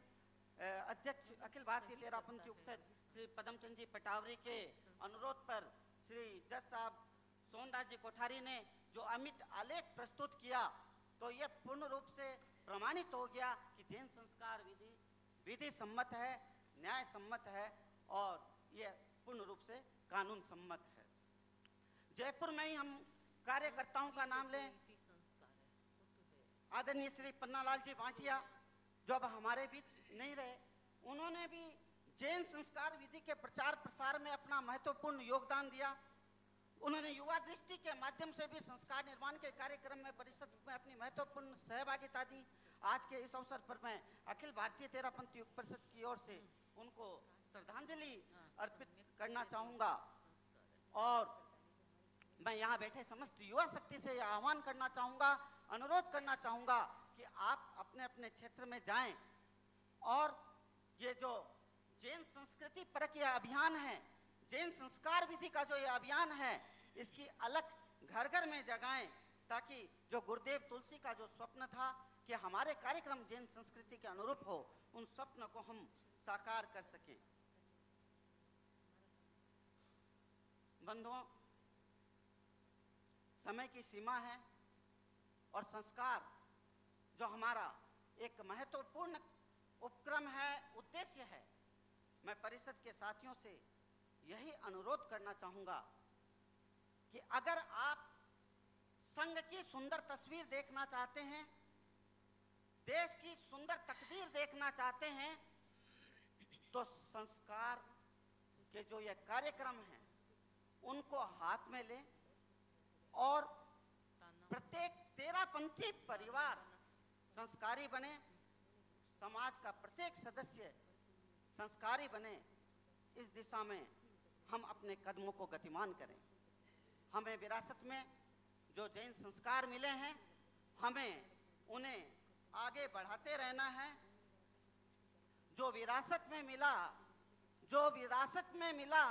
अध्यक्ष अखिल भारतीय तेरापंथी उपसद श्री पदमचंद जी पटावरी के अनुरोध पर श्री जज साहब सोनराज जी कोठारी ने जो अमिट आलेख प्रस्तुत किया, तो यह पूर्ण रूप से प्रमाणित हो गया कि जैन संस्कार विधि सम्मत है, न्याय सम्मत है और यह पूर्ण रूप से कानून सम्मत है। जयपुर में ही हम कार्यकर्ताओं का नाम लें, आदरणीय श्री पन्नालाल जी भाटिया, जो अब हमारे बीच नहीं रहे, उन्होंने भी जैन संस्कार विधि के प्रचार प्रसार में अपना महत्वपूर्ण योगदान दिया। उन्होंने युवा दृष्टि के माध्यम से भी संस्कार निर्माण के कार्यक्रम में परिषद में अपनी महत्वपूर्ण सहभागिता दी। आज के इस अवसर पर मैं अखिल भारतीय तेरापंथी युग परिषद की ओर से उनको श्रद्धांजलि अर्पित करना चाहूँगा और मैं यहाँ बैठे समस्त युवा शक्ति से यह आह्वान करना चाहूँगा, अनुरोध करना चाहूँगा कि आप अपने अपने क्षेत्र में जाएं और ये जो जैन संस्कृति परक यह अभियान है, जैन संस्कार विधि का जो यह अभियान है, इसकी अलग घर घर में जगाएं, ताकि जो गुरुदेव तुलसी का जो स्वप्न था कि हमारे कार्यक्रम जैन संस्कृति के अनुरूप हो, उन स्वप्न को हम साकार कर सकें। बंधुओं, समय की सीमा है और संस्कार जो हमारा एक महत्वपूर्ण उपक्रम है, उद्देश्य है। मैं परिषद के साथियों से यही अनुरोध करना चाहूँगा कि अगर आप संघ की सुंदर तस्वीर देखना चाहते हैं, देश की सुंदर तकदीर देखना चाहते हैं, तो संस्कार के जो ये कार्यक्रम हैं उनको हाथ में लें और प्रत्येक तेरापंथी परिवार संस्कारी बने, समाज का प्रत्येक सदस्य संस्कारी बने। इस दिशा में हम अपने कदमों को गतिमान करें। हमें विरासत में जो जैन संस्कार मिले हैं, हमें उन्हें आगे बढ़ाते रहना है। जो विरासत में मिला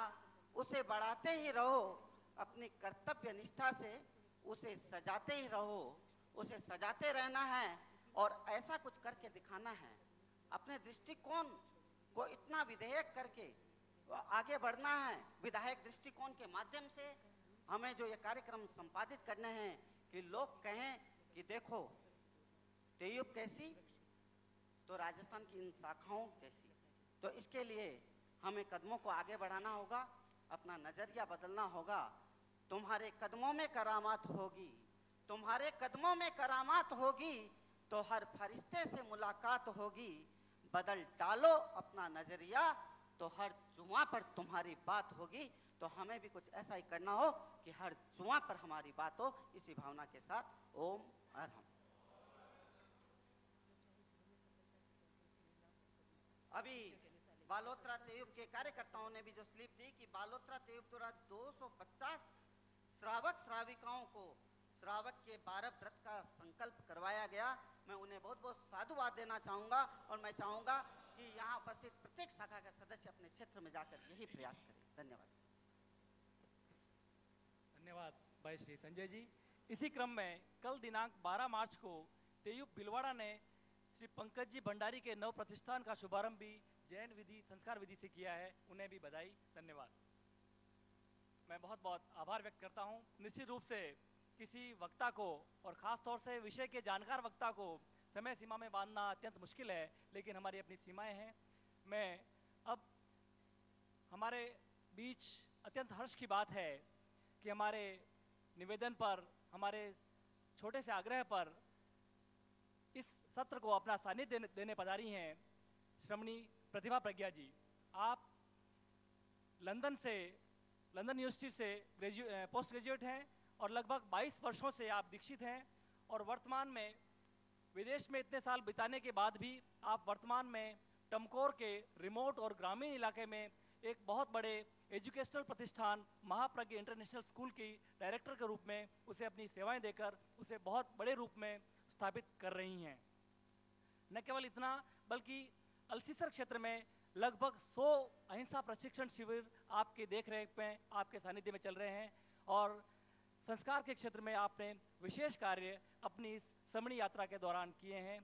उसे बढ़ाते ही रहो, अपनी कर्तव्य निष्ठा से उसे सजाते ही रहो, उसे सजाते रहना है और ऐसा कुछ करके दिखाना है। अपने दृष्टिकोण को इतना विधेयक करके आगे बढ़ना है। विधायक दृष्टिकोण के माध्यम से हमें जो ये कार्यक्रम संपादित करने हैं कि लोग कहें कि देखो तेयुब कैसी, तो राजस्थान की इन शाखाओं जैसी। तो इसके लिए हमें कदमों को आगे बढ़ाना होगा, अपना नजरिया बदलना होगा। तुम्हारे कदमों में करामात होगी, तुम्हारे कदमों में करामात होगी, तो हर फरिश्ते से मुलाकात होगी। बदल डालो अपना नजरिया, तो हर जुआ पर तुम्हारी बात होगी। तो हमें भी कुछ ऐसा ही करना हो कि हर जुआ पर हमारी बात हो। इसी भावना के साथ ओम अरहम। अभी बालोत्रा तेयुब के कार्यकर्ताओं ने भी जो स्लिप दी कि बालोत्रा तेयुब द्वारा 250 श्रावक श्राविकाओं को श्रावक के 12 व्रत का संकल्प करवाया गया। मैं उन्हें बहुत बहुत साधुवाद देना चाहूँगा और मैं चाहूँगा कि यहाँ उपस्थित प्रत्येक शाखा का सदस्य अपने क्षेत्र में जाकर यही प्रयास करें। धन्यवाद। धन्यवाद भाई श्री संजय जी। इसी क्रम में कल दिनांक 12 मार्च को तेयुब भीलवाड़ा ने श्री पंकज जी भंडारी के नव प्रतिष्ठान का शुभारंभ भी जैन विधि संस्कार विधि से किया है, उन्हें भी बधाई, धन्यवाद। मैं बहुत बहुत आभार व्यक्त करता हूं। निश्चित रूप से किसी वक्ता को और ख़ास तौर से विषय के जानकार वक्ता को समय सीमा में बांधना अत्यंत मुश्किल है, लेकिन हमारी अपनी सीमाएं हैं। मैं अब हमारे बीच अत्यंत हर्ष की बात है कि हमारे निवेदन पर, हमारे छोटे से आग्रह पर इस सत्र को अपना सानिध्य देने पधारी हैं श्रमणी प्रतिभा प्रज्ञा जी। आप लंदन यूनिवर्सिटी से पोस्ट ग्रेजुएट हैं और लगभग 22 वर्षों से आप दीक्षित हैं, और वर्तमान में विदेश में इतने साल बिताने के बाद भी आप वर्तमान में टमकोर के रिमोट और ग्रामीण इलाके में एक बहुत बड़े एजुकेशनल प्रतिष्ठान महाप्रज्ञा इंटरनेशनल स्कूल की डायरेक्टर के रूप में उसे अपनी सेवाएं देकर उसे बहुत बड़े रूप में स्थापित कर रही हैं। न केवल इतना, बल्कि अल्सीसर क्षेत्र में लगभग 100 अहिंसा प्रशिक्षण शिविर आपके देखरेख में, आपके सानिध्य में चल रहे हैं, और संस्कार के क्षेत्र में आपने विशेष कार्य अपनी इस समणी यात्रा के दौरान किए हैं।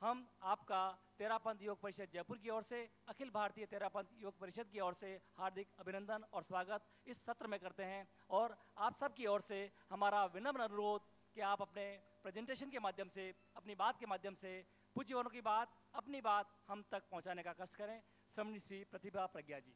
हम आपका तेरापंथ योग परिषद जयपुर की ओर से, अखिल भारतीय तेरापंथ योग परिषद की ओर से हार्दिक अभिनंदन और स्वागत इस सत्र में करते हैं, और आप सब की ओर से हमारा विनम्र अनुरोध कि आप अपने प्रेजेंटेशन के माध्यम से, अपनी बात के माध्यम से पूज्यवरों की बात, अपनी बात हम तक पहुंचाने का कष्ट करें। श्रमणी श्री प्रतिभा प्रज्ञा जी।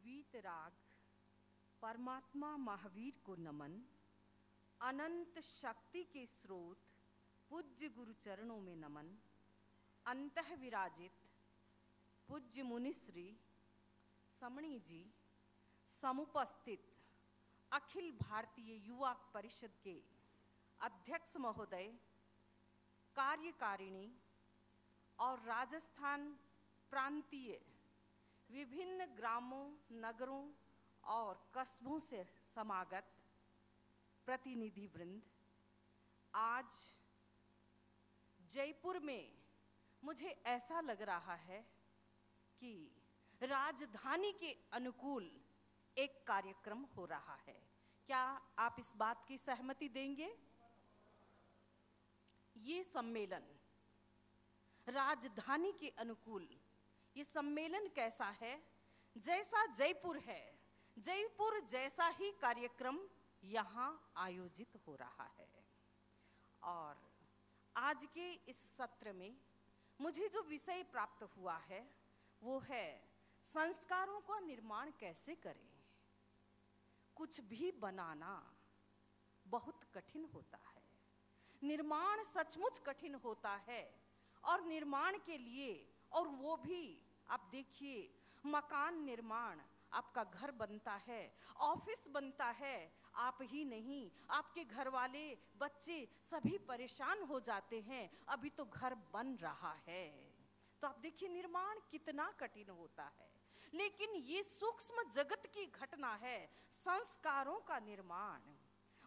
वीतराग परमात्मा महावीर को नमन। अनंत शक्ति के स्रोत पूज्य गुरु चरणों में नमन। अंतः विराजित पूज्य मुनिश्री समणी जी, समुपस्थित अखिल भारतीय युवा परिषद के अध्यक्ष महोदय, कार्यकारिणी और राजस्थान प्रांतीय विभिन्न ग्रामों, नगरों और कस्बों से समागत प्रतिनिधि वृंद, आज जयपुर में मुझे ऐसा लग रहा है कि राजधानी के अनुकूल एक कार्यक्रम हो रहा है। क्या आप इस बात की सहमति देंगे? ये सम्मेलन राजधानी के अनुकूल, ये सम्मेलन कैसा है? जैसा जयपुर है, जयपुर जैसा ही कार्यक्रम यहाँ आयोजित हो रहा है। और आज के इस सत्र में मुझे जो विषय प्राप्त हुआ है वो है संस्कारों का निर्माण कैसे करें। कुछ भी बनाना बहुत कठिन होता है, निर्माण सचमुच कठिन होता है। और निर्माण के लिए, और वो भी आप देखिए, मकान निर्माण, आपका घर बनता है, ऑफिस बनता है, आप ही नहीं आपके घर वाले, बच्चे सभी परेशान हो जाते हैं, अभी तो घर बन रहा है। तो आप देखिए निर्माण कितना कठिन होता है। लेकिन ये सूक्ष्म जगत की घटना है, संस्कारों का निर्माण।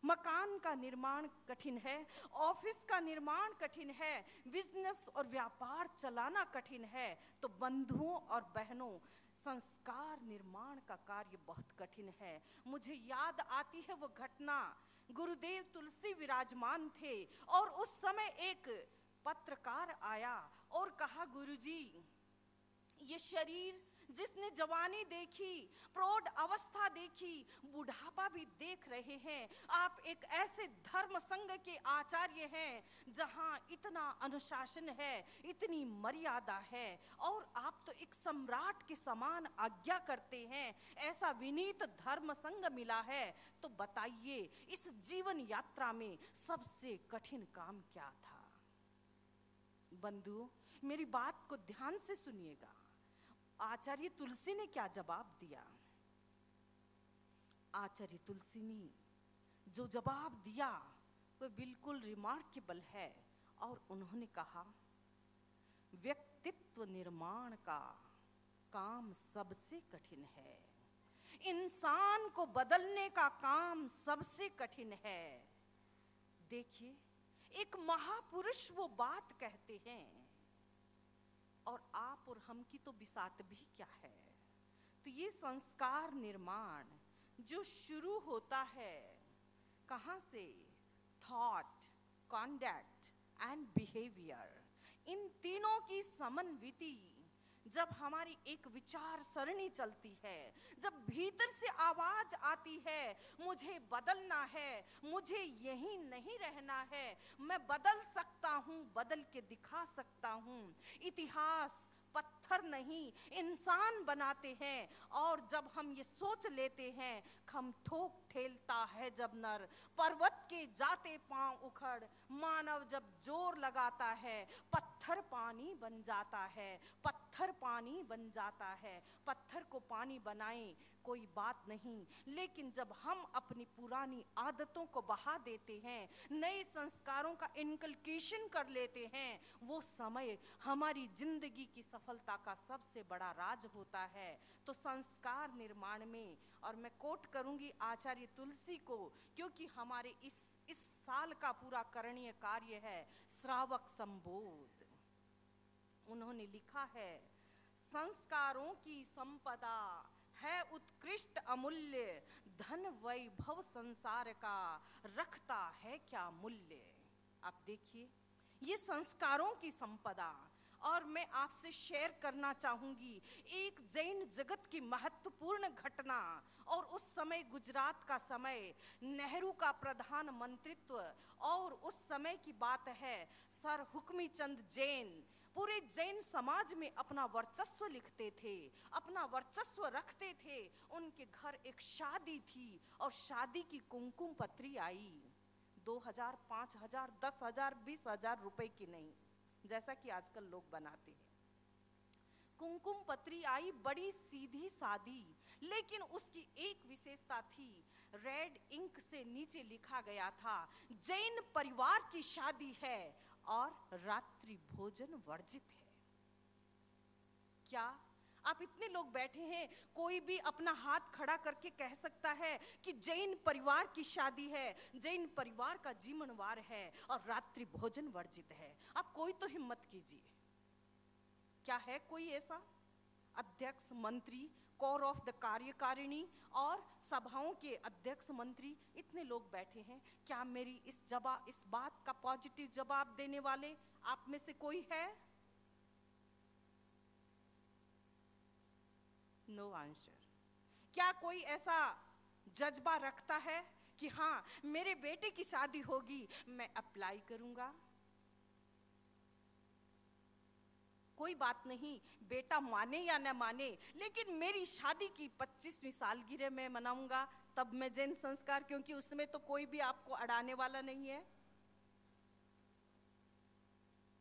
मकान का निर्माण कठिन है, ऑफिस का निर्माण कठिन है, बिजनेस और व्यापार चलाना कठिन है, तो बंधुओं और बहनों संस्कार निर्माण का कार्य बहुत कठिन है। मुझे याद आती है वो घटना, गुरुदेव तुलसी विराजमान थे और उस समय एक पत्रकार आया और कहा, गुरुजी ये शरीर जिसने जवानी देखी, प्रौढ़ अवस्था देखी, बुढ़ापा भी देख रहे हैं। आप एक ऐसे धर्म संघ के आचार्य हैं जहां इतना अनुशासन है, इतनी मर्यादा है, और आप तो एक सम्राट के समान आज्ञा करते हैं। ऐसा विनीत धर्म संघ मिला है, तो बताइए इस जीवन यात्रा में सबसे कठिन काम क्या था? बंधुओं, मेरी बात को ध्यान से सुनिएगा। आचार्य तुलसी ने क्या जवाब दिया? आचार्य तुलसी ने जो जवाब दिया वो बिल्कुल रिमार्केबल है, और उन्होंने कहा, व्यक्तित्व निर्माण का काम सबसे कठिन है, इंसान को बदलने का काम सबसे कठिन है। देखिए, एक महापुरुष वो बात कहते हैं, और आप और हम की तो बिसात भी क्या है। तो ये संस्कार निर्माण जो शुरू होता है कहाँ से? थॉट, कॉन्डक्ट एंड बिहेवियर, इन तीनों की समन्विति जब हमारी एक विचार सरणी चलती है, जब भीतर से आवाज आती है, मुझे बदलना है, मुझे यहीं नहीं रहना है, मैं बदल सकता हूं, बदल के दिखा सकता हूं। इतिहास पत्थर नहीं, इंसान बनाते हैं। और जब हम ये सोच लेते हैं, खम ठोक ठेलता है जब नर, पर्वत के जाते पांव उखड़, मानव जब जोर लगाता है, पत्थर पानी बन जाता है, पत्थर पानी बन जाता है। पत्थर को पानी बनाएं कोई बात नहीं, लेकिन जब हम अपनी पुरानी आदतों को बहा देते हैं, नए संस्कारों का इनकलकेशन कर लेते हैं, वो समय हमारी जिंदगी की सफलता का सबसे बड़ा राज होता है। तो संस्कार निर्माण में, और मैं कोट करूंगी आचार्य तुलसी को, क्योंकि हमारे इस साल का पूरा करणीय कार्य है श्रावक संबोध। उन्होंने लिखा है, संस्कारों की संपदा है उत्कृष्ट अमूल्य, धन वैभव संसार का रखता है क्या मूल्य। आप देखिए, ये संस्कारों की संपदा। और मैं आपसे शेयर करना चाहूंगी एक जैन जगत की महत्वपूर्ण घटना। और उस समय गुजरात का समय, नेहरू का प्रधानमंत्रित्व, और उस समय की बात है, सर हुक्मी चंद जैन पूरे जैन समाज में अपना वर्चस्व लिखते थे, अपना वर्चस्व रखते थे। उनके घर एक शादी थी, और शादी की कुमकुम पत्री आई 2000, 5000, 10,000, 20,000 रुपए की नहीं, जैसा कि आजकल लोग बनाते हैं। कुमकुम पत्री आई बड़ी सीधी सादी, लेकिन उसकी एक विशेषता थी, रेड इंक से नीचे लिखा गया था, जैन परिवार की शादी है और रात्रि भोजन वर्जित है। क्या आप इतने लोग बैठे हैं, कोई भी अपना हाथ खड़ा करके कह सकता है कि जैन परिवार की शादी है, जैन परिवार का जीवनवार है और रात्रि भोजन वर्जित है? आप कोई तो हिम्मत कीजिए। क्या है कोई ऐसा? अध्यक्ष, मंत्री, कोर ऑफ द कार्यकारिणी और सभाओं के अध्यक्ष, मंत्री, इतने लोग बैठे हैं। क्या मेरी इस बात का पॉजिटिव जवाब देने वाले आप में से कोई है? No answer. क्या कोई ऐसा जज्बा रखता है कि हाँ, मेरे बेटे की शादी होगी, मैं अप्लाई करूंगा? कोई बात नहीं, बेटा माने या न माने, लेकिन मेरी शादी की 25वीं सालगिरह में मनाऊंगा, तब मैं जैन संस्कार, क्योंकि उसमें तो कोई भी आपको अड़ाने वाला नहीं है।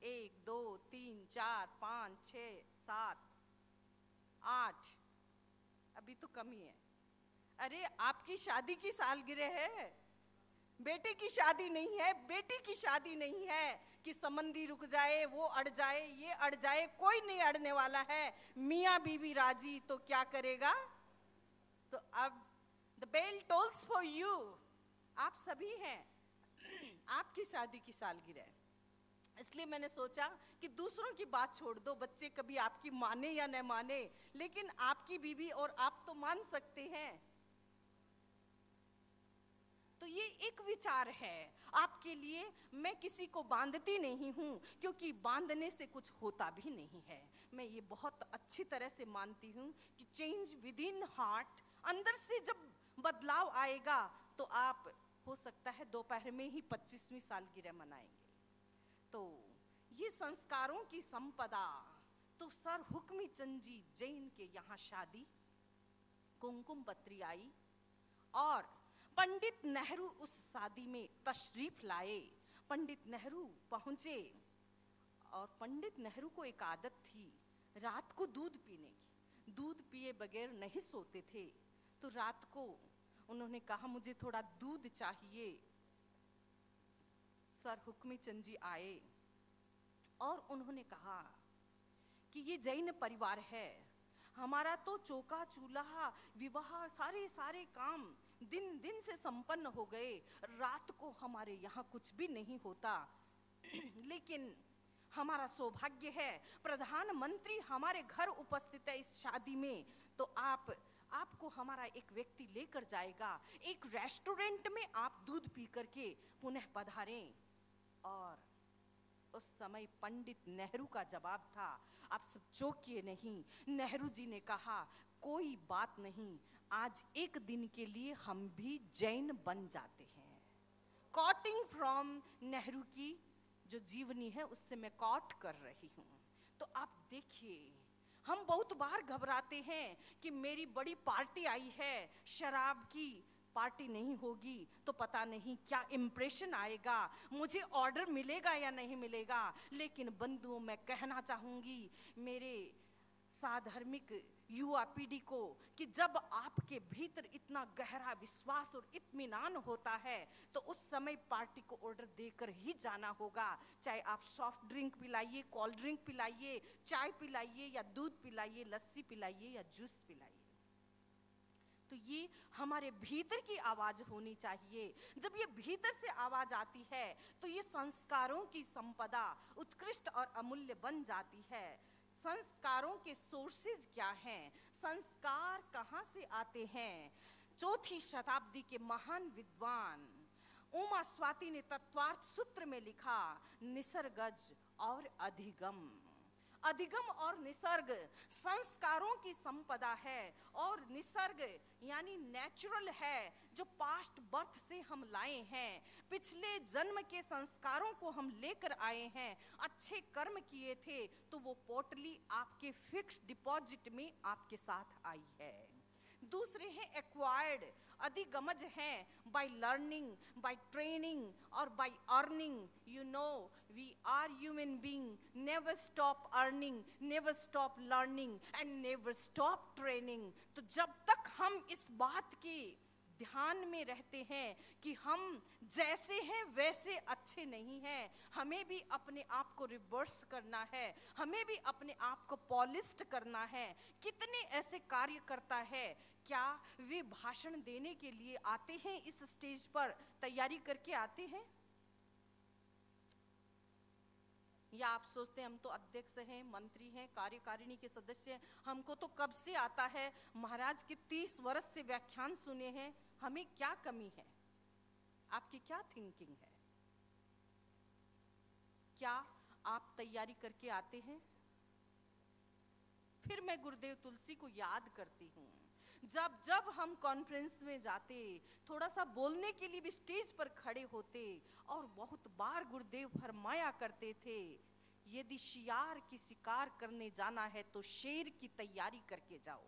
1, 2, 3, 4, 5, 6, 7, 8, अभी तो कमी है। अरे आपकी शादी की सालगिरह है, बेटे की शादी नहीं है, बेटी की शादी नहीं है कि संबंधी रुक जाए, वो अड़ जाए, ये अड़ जाए, कोई नहीं अड़ने वाला है। मियाँ बीवी राजी तो क्या करेगा? तो अब the bell tolls for you, आप सभी हैं, आपकी शादी की सालगिरह। इसलिए मैंने सोचा कि दूसरों की बात छोड़ दो, बच्चे कभी आपकी माने या न माने, लेकिन आपकी बीवी और आप तो मान सकते हैं। तो ये एक विचार है आपके लिए। मैं किसी को बांधती नहीं हूँ, क्योंकि बांधने से कुछ होता भी नहीं है। मैं ये बहुत अच्छी तरह से मानती हूँ कि चेंज विद इन हार्ट, अंदर से जब बदलाव आएगा तो आप हो सकता है दोपहर में ही 25वीं सालगिरह मनाएंगे। तो ये संस्कारों की संपदा, तो सर हुक्मी चंद जी जैन के यहाँ शादी, कुमकुम पत्री आई और पंडित नेहरू उस शादी में तशरीफ लाए। पंडित नेहरू पहुंचे और पंडित नेहरू को एक आदत थी रात को दूध पीने की। दूध पिए बगैर नहीं सोते थे, तो रात को उन्होंने कहा मुझे थोड़ा दूध चाहिए। सर हुक्मी चंद जी आए और उन्होंने कहा कि ये जैन परिवार है, हमारा तो चौका चूल्हा विवाह सारे काम दिन दिन से संपन्न हो गए, रात को हमारे यहाँ कुछ भी नहीं होता। लेकिन हमारा सौभाग्य है प्रधानमंत्री हमारे घर उपस्थित है इस शादी में, तो आपको हमारा एक व्यक्ति लेकर जाएगा, एक रेस्टोरेंट में आप दूध पी करके पुनः पधारें। और उस समय पंडित नेहरू का जवाब था, आप सब चौंकिए नहीं। नेहरू जी ने कहा कोई बात नहीं, आज एक दिन के लिए हम भी जैन बन जाते हैं। कॉटिंग फ्रॉम नेहरू की जो जीवनी है उससे मैं कॉट कर रही हूँ। तो आप देखिए, हम बहुत बार घबराते हैं कि मेरी बड़ी पार्टी आई है, शराब की पार्टी नहीं होगी तो पता नहीं क्या इंप्रेशन आएगा, मुझे ऑर्डर मिलेगा या नहीं मिलेगा। लेकिन बंधुओं, मैं कहना चाहूंगी मेरे साधर्मिक युवा पीढ़ी को कि जब आपके भीतर इतना गहरा विश्वास और इत्मीनान होता है तो उस समय पार्टी को ऑर्डर देकर ही जाना होगा। चाहे आप सॉफ्ट ड्रिंक पिलाइए, कोल्ड ड्रिंक पिलाइए, चाय पिलाइए या दूध पिलाइए, लस्सी पिलाइए या जूस पिलाइए। तो ये हमारे भीतर की आवाज होनी चाहिए। जब ये भीतर से आवाज आती है तो ये संस्कारों की संपदा उत्कृष्ट और अमूल्य बन जाती है। संस्कारों के सोर्सेज क्या हैं? संस्कार कहाँ से आते हैं? 4वीं शताब्दी के महान विद्वान उमा स्वाति ने तत्वार्थ सूत्र में लिखा, निसर्गज और अधिगम। अधिगम और निसर्ग संस्कारों की संपदा है, और निसर्ग यानी नेचुरल है, जो पास्ट बर्थ से हम लाए हैं, पिछले जन्म के संस्कारों को हम लेकर आए हैं। अच्छे कर्म किए थे तो वो पोटली आपके फिक्स डिपॉजिट में आपके साथ आई है। दूसरे हैं एक्वायर्ड, अधिगमज हैं बाय लर्निंग, बाय ट्रेनिंग और by earning. You know we are human being, never stop earning, never stop learning and never stop training. तो जब तक हम इस बात की ध्यान में रहते हैं कि हम जैसे हैं वैसे अच्छे नहीं हैं, हमें भी अपने आप को रिवर्स करना है, हमें भी अपने आप को पॉलिश्ड करना है। कितने ऐसे कार्यकर्ता है, क्या वे भाषण देने के लिए आते हैं, इस स्टेज पर तैयारी करके आते हैं? या आप सोचते हैं हम तो अध्यक्ष हैं, मंत्री हैं, कार्यकारिणी के सदस्य हैं, हमको तो कब से आता है, महाराज के 30 वर्ष से व्याख्यान सुने हैं, हमें क्या कमी है? आपकी क्या थिंकिंग है? क्या आप तैयारी करके आते हैं? फिर मैं गुरुदेव तुलसी को याद करती हूँ। जब हम कॉन्फ्रेंस में जाते, थोड़ा सा बोलने के लिए भी स्टेज पर खड़े होते, और बहुत बार गुरुदेव फरमाया करते थे, यदि शियार की शिकार करने जाना है तो शेर की तैयारी करके जाओ।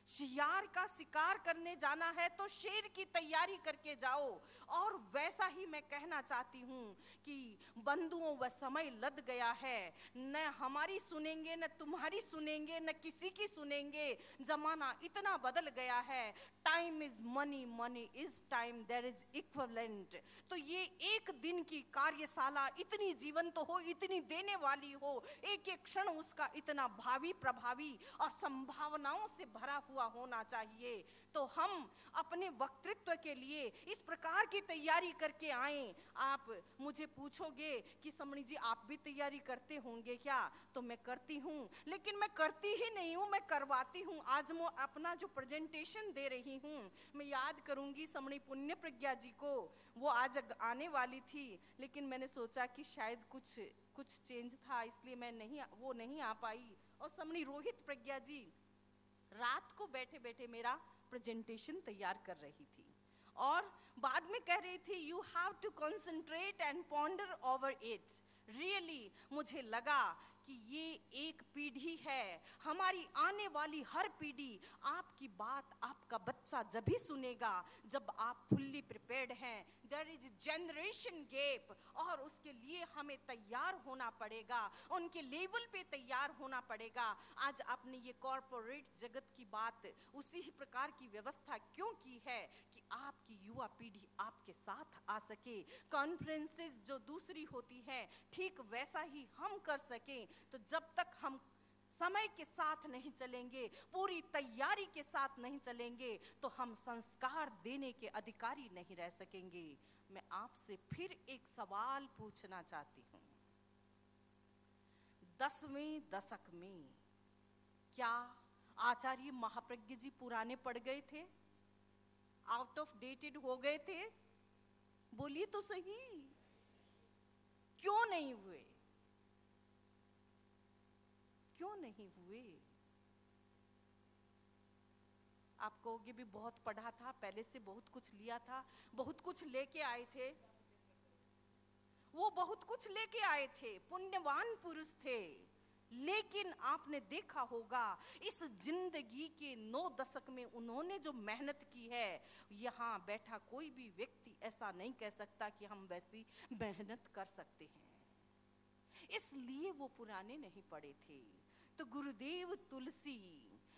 शियार का शिकार करने जाना है तो शेर की तैयारी करके जाओ। और वैसा ही मैं कहना चाहती हूँ कि बंधुओं, वह समय लद गया है, न हमारी सुनेंगे, न तुम्हारी सुनेंगे, न किसी की सुनेंगे। जमाना इतना बदल गया है। Time is money, money is time, there is equivalent. तो ये एक दिन की कार्यशाला इतनी जीवंत हो, इतनी देने वाली हो, एक एक क्षण उसका इतना भावी प्रभावी और संभावनाओं से भरा हुआ हुआ होना चाहिए। तो हम अपने वक्तृत्व के लिए इस प्रकार की तैयारी करके आए। आप मुझे पूछोगे कि समणी जी आप भी तैयारी करते होंगे क्या? तो मैं करती हूँ, लेकिन मैं करती ही नहीं हूँ, मैं करवाती हूँ। आज मैं अपना जो प्रेजेंटेशन दे रही हूँ, मैं याद करूंगी समणी पुण्य प्रज्ञा जी को। वो आज आने वाली थी, लेकिन मैंने सोचा कि शायद कुछ चेंज था, इसलिए मैं वो नहीं आ पाई। और समणी रोहित प्रज्ञा जी रात को बैठे बैठे मेरा प्रेजेंटेशन तैयार कर रही थी और बाद में कह रही थी you have to concentrate and ponder over it. Really मुझे लगा कि ये एक पीढ़ी है, हमारी आने वाली हर पीढ़ी आपकी बात आपका बच्चा जब भी सुनेगा जब आप फुल्ली प्रिपेयर्ड हैं। देयर इज जनरेशन गैप और उसके लिए हमें तैयार होना पड़ेगा, उनके लेवल पे तैयार होना पड़ेगा। आज आपने ये कॉर्पोरेट जगत की बात उसी ही प्रकार की व्यवस्था क्यों की है कि आपकी युवा पीढ़ी आपके साथ आ सके। कॉन्फ्रेंसेस जो दूसरी होती है ठीक वैसा ही हम कर सकें। तो जब तक हम समय के साथ नहीं चलेंगे, पूरी तैयारी के साथ नहीं चलेंगे, तो हम संस्कार देने के अधिकारी नहीं रह सकेंगे। मैं आपसे फिर एक सवाल पूछना चाहती हूँ। 10वें दशक में क्या आचार्य महाप्रज्ञ जी पुराने पड़ गए थे? आउट ऑफ डेटेड हो गए थे? बोलिए तो सही, क्यों नहीं हुए? क्यों नहीं हुए? आप कहोगे भी बहुत पढ़ा था, पहले से बहुत कुछ लिया था, बहुत कुछ लेके आए थे। वो बहुत कुछ लेके आए थे, पुण्यवान पुरुष थे, लेकिन आपने देखा होगा इस जिंदगी के 9 दशक में उन्होंने जो मेहनत की है, यहाँ बैठा कोई भी व्यक्ति ऐसा नहीं कह सकता कि हम वैसी मेहनत कर सकते हैं। इसलिए वो पुराने नहीं पड़े थे। तो गुरुदेव तुलसी,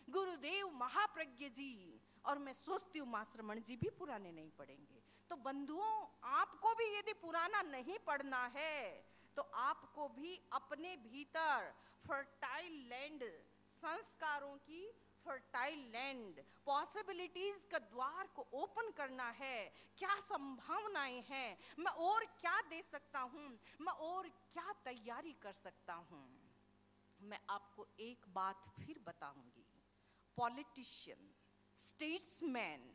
गुरुदेव महाप्रज्ञ जी और मैं सोचती हूँ मां श्रमण जी भी पुराने नहीं पड़ेंगे। तो बंधुओं, आपको भी यदि पुराना नहीं पढ़ना है तो आपको भी अपने भीतर फर्टाइल लैंड, संस्कारों की फर्टाइल लैंड, पॉसिबिलिटीज का द्वार को ओपन करना है। क्या संभावनाएं हैं, मैं और क्या दे सकता हूं, मैं और क्या तैयारी कर सकता हूं। मैं आपको एक बात फिर बताऊंगी। पॉलिटिशियन, स्टेट्समैन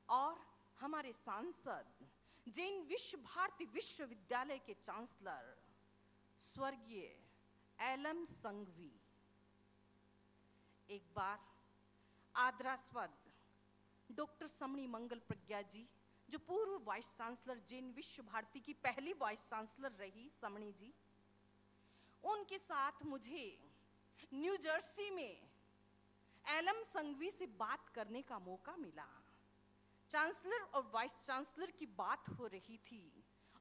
और हमारे सांसद, जैन विश्व भारती विश्वविद्यालय के चांसलर स्वर्गीय एलएम संघवी एक बार आदरास्पद डॉक्टर समणी मंगल प्रज्ञा जी, जो पूर्व वाइस चांसलर जैन विश्व भारती की पहली वाइस चांसलर रही समणी जी, उनके साथ मुझे न्यू जर्सी में एलएम संघवी से बात करने का मौका मिला। चांसलर और वाइस चांसलर की बात हो रही थी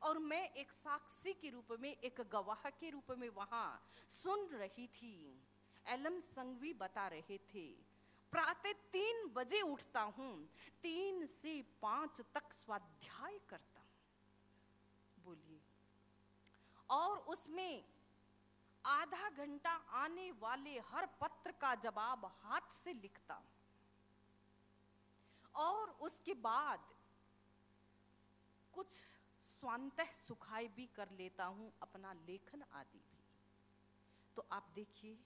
और मैं एक साक्षी के रूप में, एक गवाह के रूप में वहां सुन रही थी। एलएम संघवी बता रहे थे, प्रातः 3 बजे उठता हूं, 3 से 5 तक स्वाध्याय करता हूं। बोलिए, और उसमें आधा घंटा आने वाले हर पत्र का जवाब हाथ से लिखता हूं और उसके बाद कुछ स्वांतः सुखाए भी कर लेता हूं, अपना लेखन आदि भी। तो आप देखिए,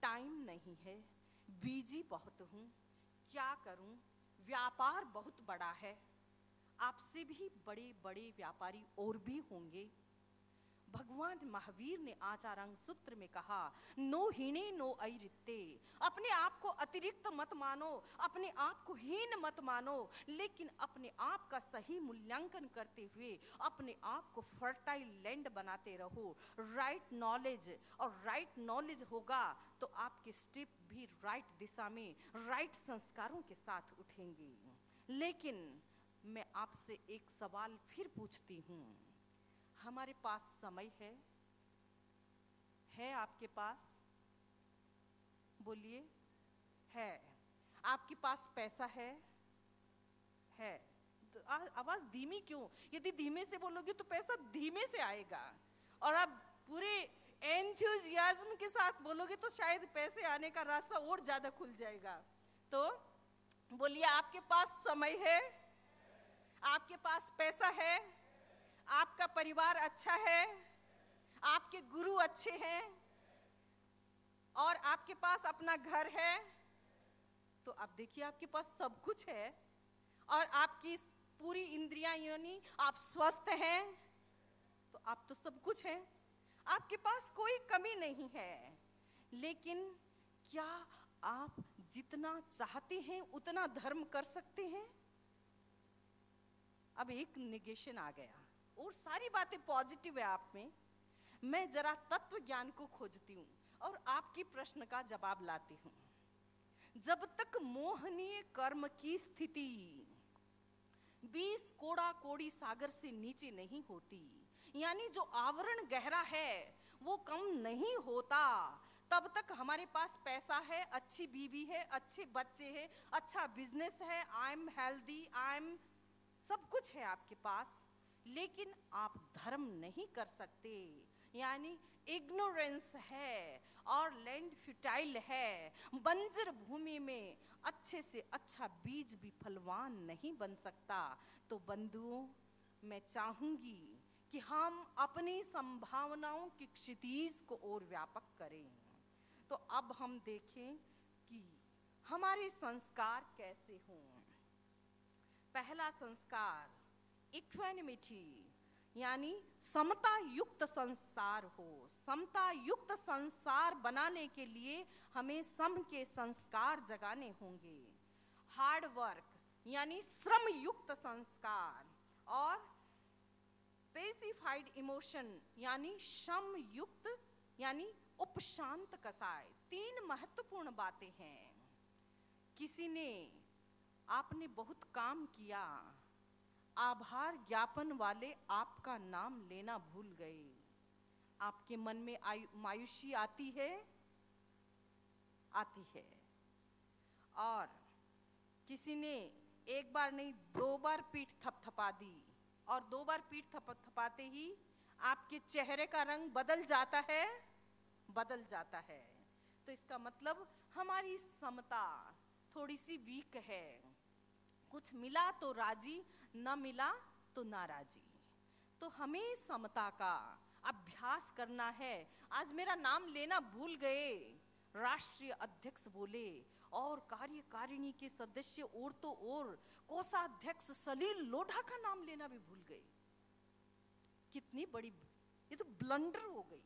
टाइम नहीं है, बिजी बहुत हूं, क्या करूं, व्यापार बहुत बड़ा है, आपसे भी बड़े बड़े व्यापारी और भी होंगे। भगवान महावीर ने आचारांग सूत्र में कहा, नो हीने नो अरित्ते, अपने आप को अतिरिक्त मत मानो, अपने आप को हीन मत मानो, लेकिन अपने आप का सही मूल्यांकन करते हुए अपने आप को फर्टाइल लैंड बनाते रहो। राइट नॉलेज, और राइट नॉलेज होगा तो आपके स्टेप भी राइट दिशा में, राइट संस्कारों के साथ उठेंगे। लेकिन मैं आपसे एक सवाल फिर पूछती हूँ, हमारे पास समय है आपके पास? बोलिए, है। आपके पास पैसा है? तो आवाज धीमी क्यों? यदि धीमे से बोलोगे तो पैसा धीमे से आएगा, और आप पूरे एंथुसियाज्म के साथ बोलोगे तो शायद पैसे आने का रास्ता और ज्यादा खुल जाएगा। तो बोलिए, आपके पास समय है, आपके पास पैसा है, आपका परिवार अच्छा है, आपके गुरु अच्छे हैं और आपके पास अपना घर है, तो अब देखिए आपके पास सब कुछ है और आपकी पूरी इंद्रियां यानी आप स्वस्थ हैं, तो आप तो सब कुछ है, आपके पास कोई कमी नहीं है। लेकिन क्या आप जितना चाहते हैं उतना धर्म कर सकते हैं? अब एक निगेशन आ गया और सारी बातें पॉजिटिव है आप में। मैं जरा तत्व ज्ञान को खोजती हूं और आपकी प्रश्न का जवाब लाती हूं। जब तक मोहनीय कर्म की स्थिति 20 कोड़ा कोड़ी सागर से नीचे नहीं होती, यानी जो आवरण गहरा है वो कम नहीं होता, तब तक हमारे पास पैसा है, अच्छी बीवी है, अच्छे बच्चे हैं, अच्छा बिजनेस है, I am healthy, I am सब कुछ है आपके पास, लेकिन आप धर्म नहीं कर सकते। यानी इग्नोरेंस है और लैंड फर्टाइल है, बंजर भूमि में अच्छे से अच्छा बीज भी फलवान नहीं बन सकता। तो बंधुओं, मैं चाहूंगी कि हम अपनी संभावनाओं की क्षितिज को और व्यापक करें। तो अब हम देखें कि हमारे संस्कार कैसे हों। पहला संस्कार इक्वानिमिटी, यानी समता युक्त संसार हो। समता युक्त संसार बनाने के लिए हमें सम के संस्कार जगाने होंगे। हार्ड वर्क यानी श्रम युक्त संस्कार, और पेसिफाइड इमोशन यानी श्रम युक्त यानी उपशांत कसाय। 3 महत्वपूर्ण बातें हैं। किसी ने, आपने बहुत काम किया, आभार ज्ञापन वाले आपका नाम लेना भूल गए, आपके मन में मायूसी आती है, आती है। और किसी ने एक बार नहीं 2 बार पीठ थपथपा दी, और 2 बार पीठ थपथपाते ही आपके चेहरे का रंग बदल जाता है, बदल जाता है। तो इसका मतलब हमारी समता थोड़ी सी वीक है। कुछ मिला तो राजी, न मिला तो नाराजी। तो हमें समता का अभ्यास करना है। आज मेरा नाम लेना भूल गए, राष्ट्रीय अध्यक्ष बोले, और कार्यकारिणी के सदस्य और तो और कोषाध्यक्ष सलील लोढ़ा का नाम लेना भी भूल गए। कितनी बड़ी, ये तो ब्लंडर हो गई।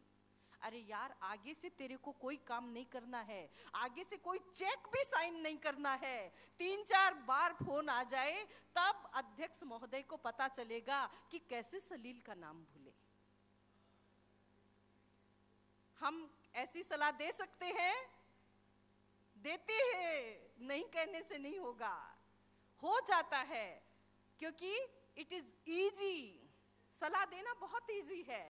अरे यार, आगे से तेरे को कोई काम नहीं करना है, आगे से कोई चेक भी साइन नहीं करना है। 3-4 बार फोन आ जाए तब अध्यक्ष महोदय को पता चलेगा कि कैसे सलील का नाम भूले। हम ऐसी सलाह दे सकते हैं? देते हैं, नहीं कहने से नहीं होगा, हो जाता है, क्योंकि इट इज इजी। सलाह देना बहुत इजी है।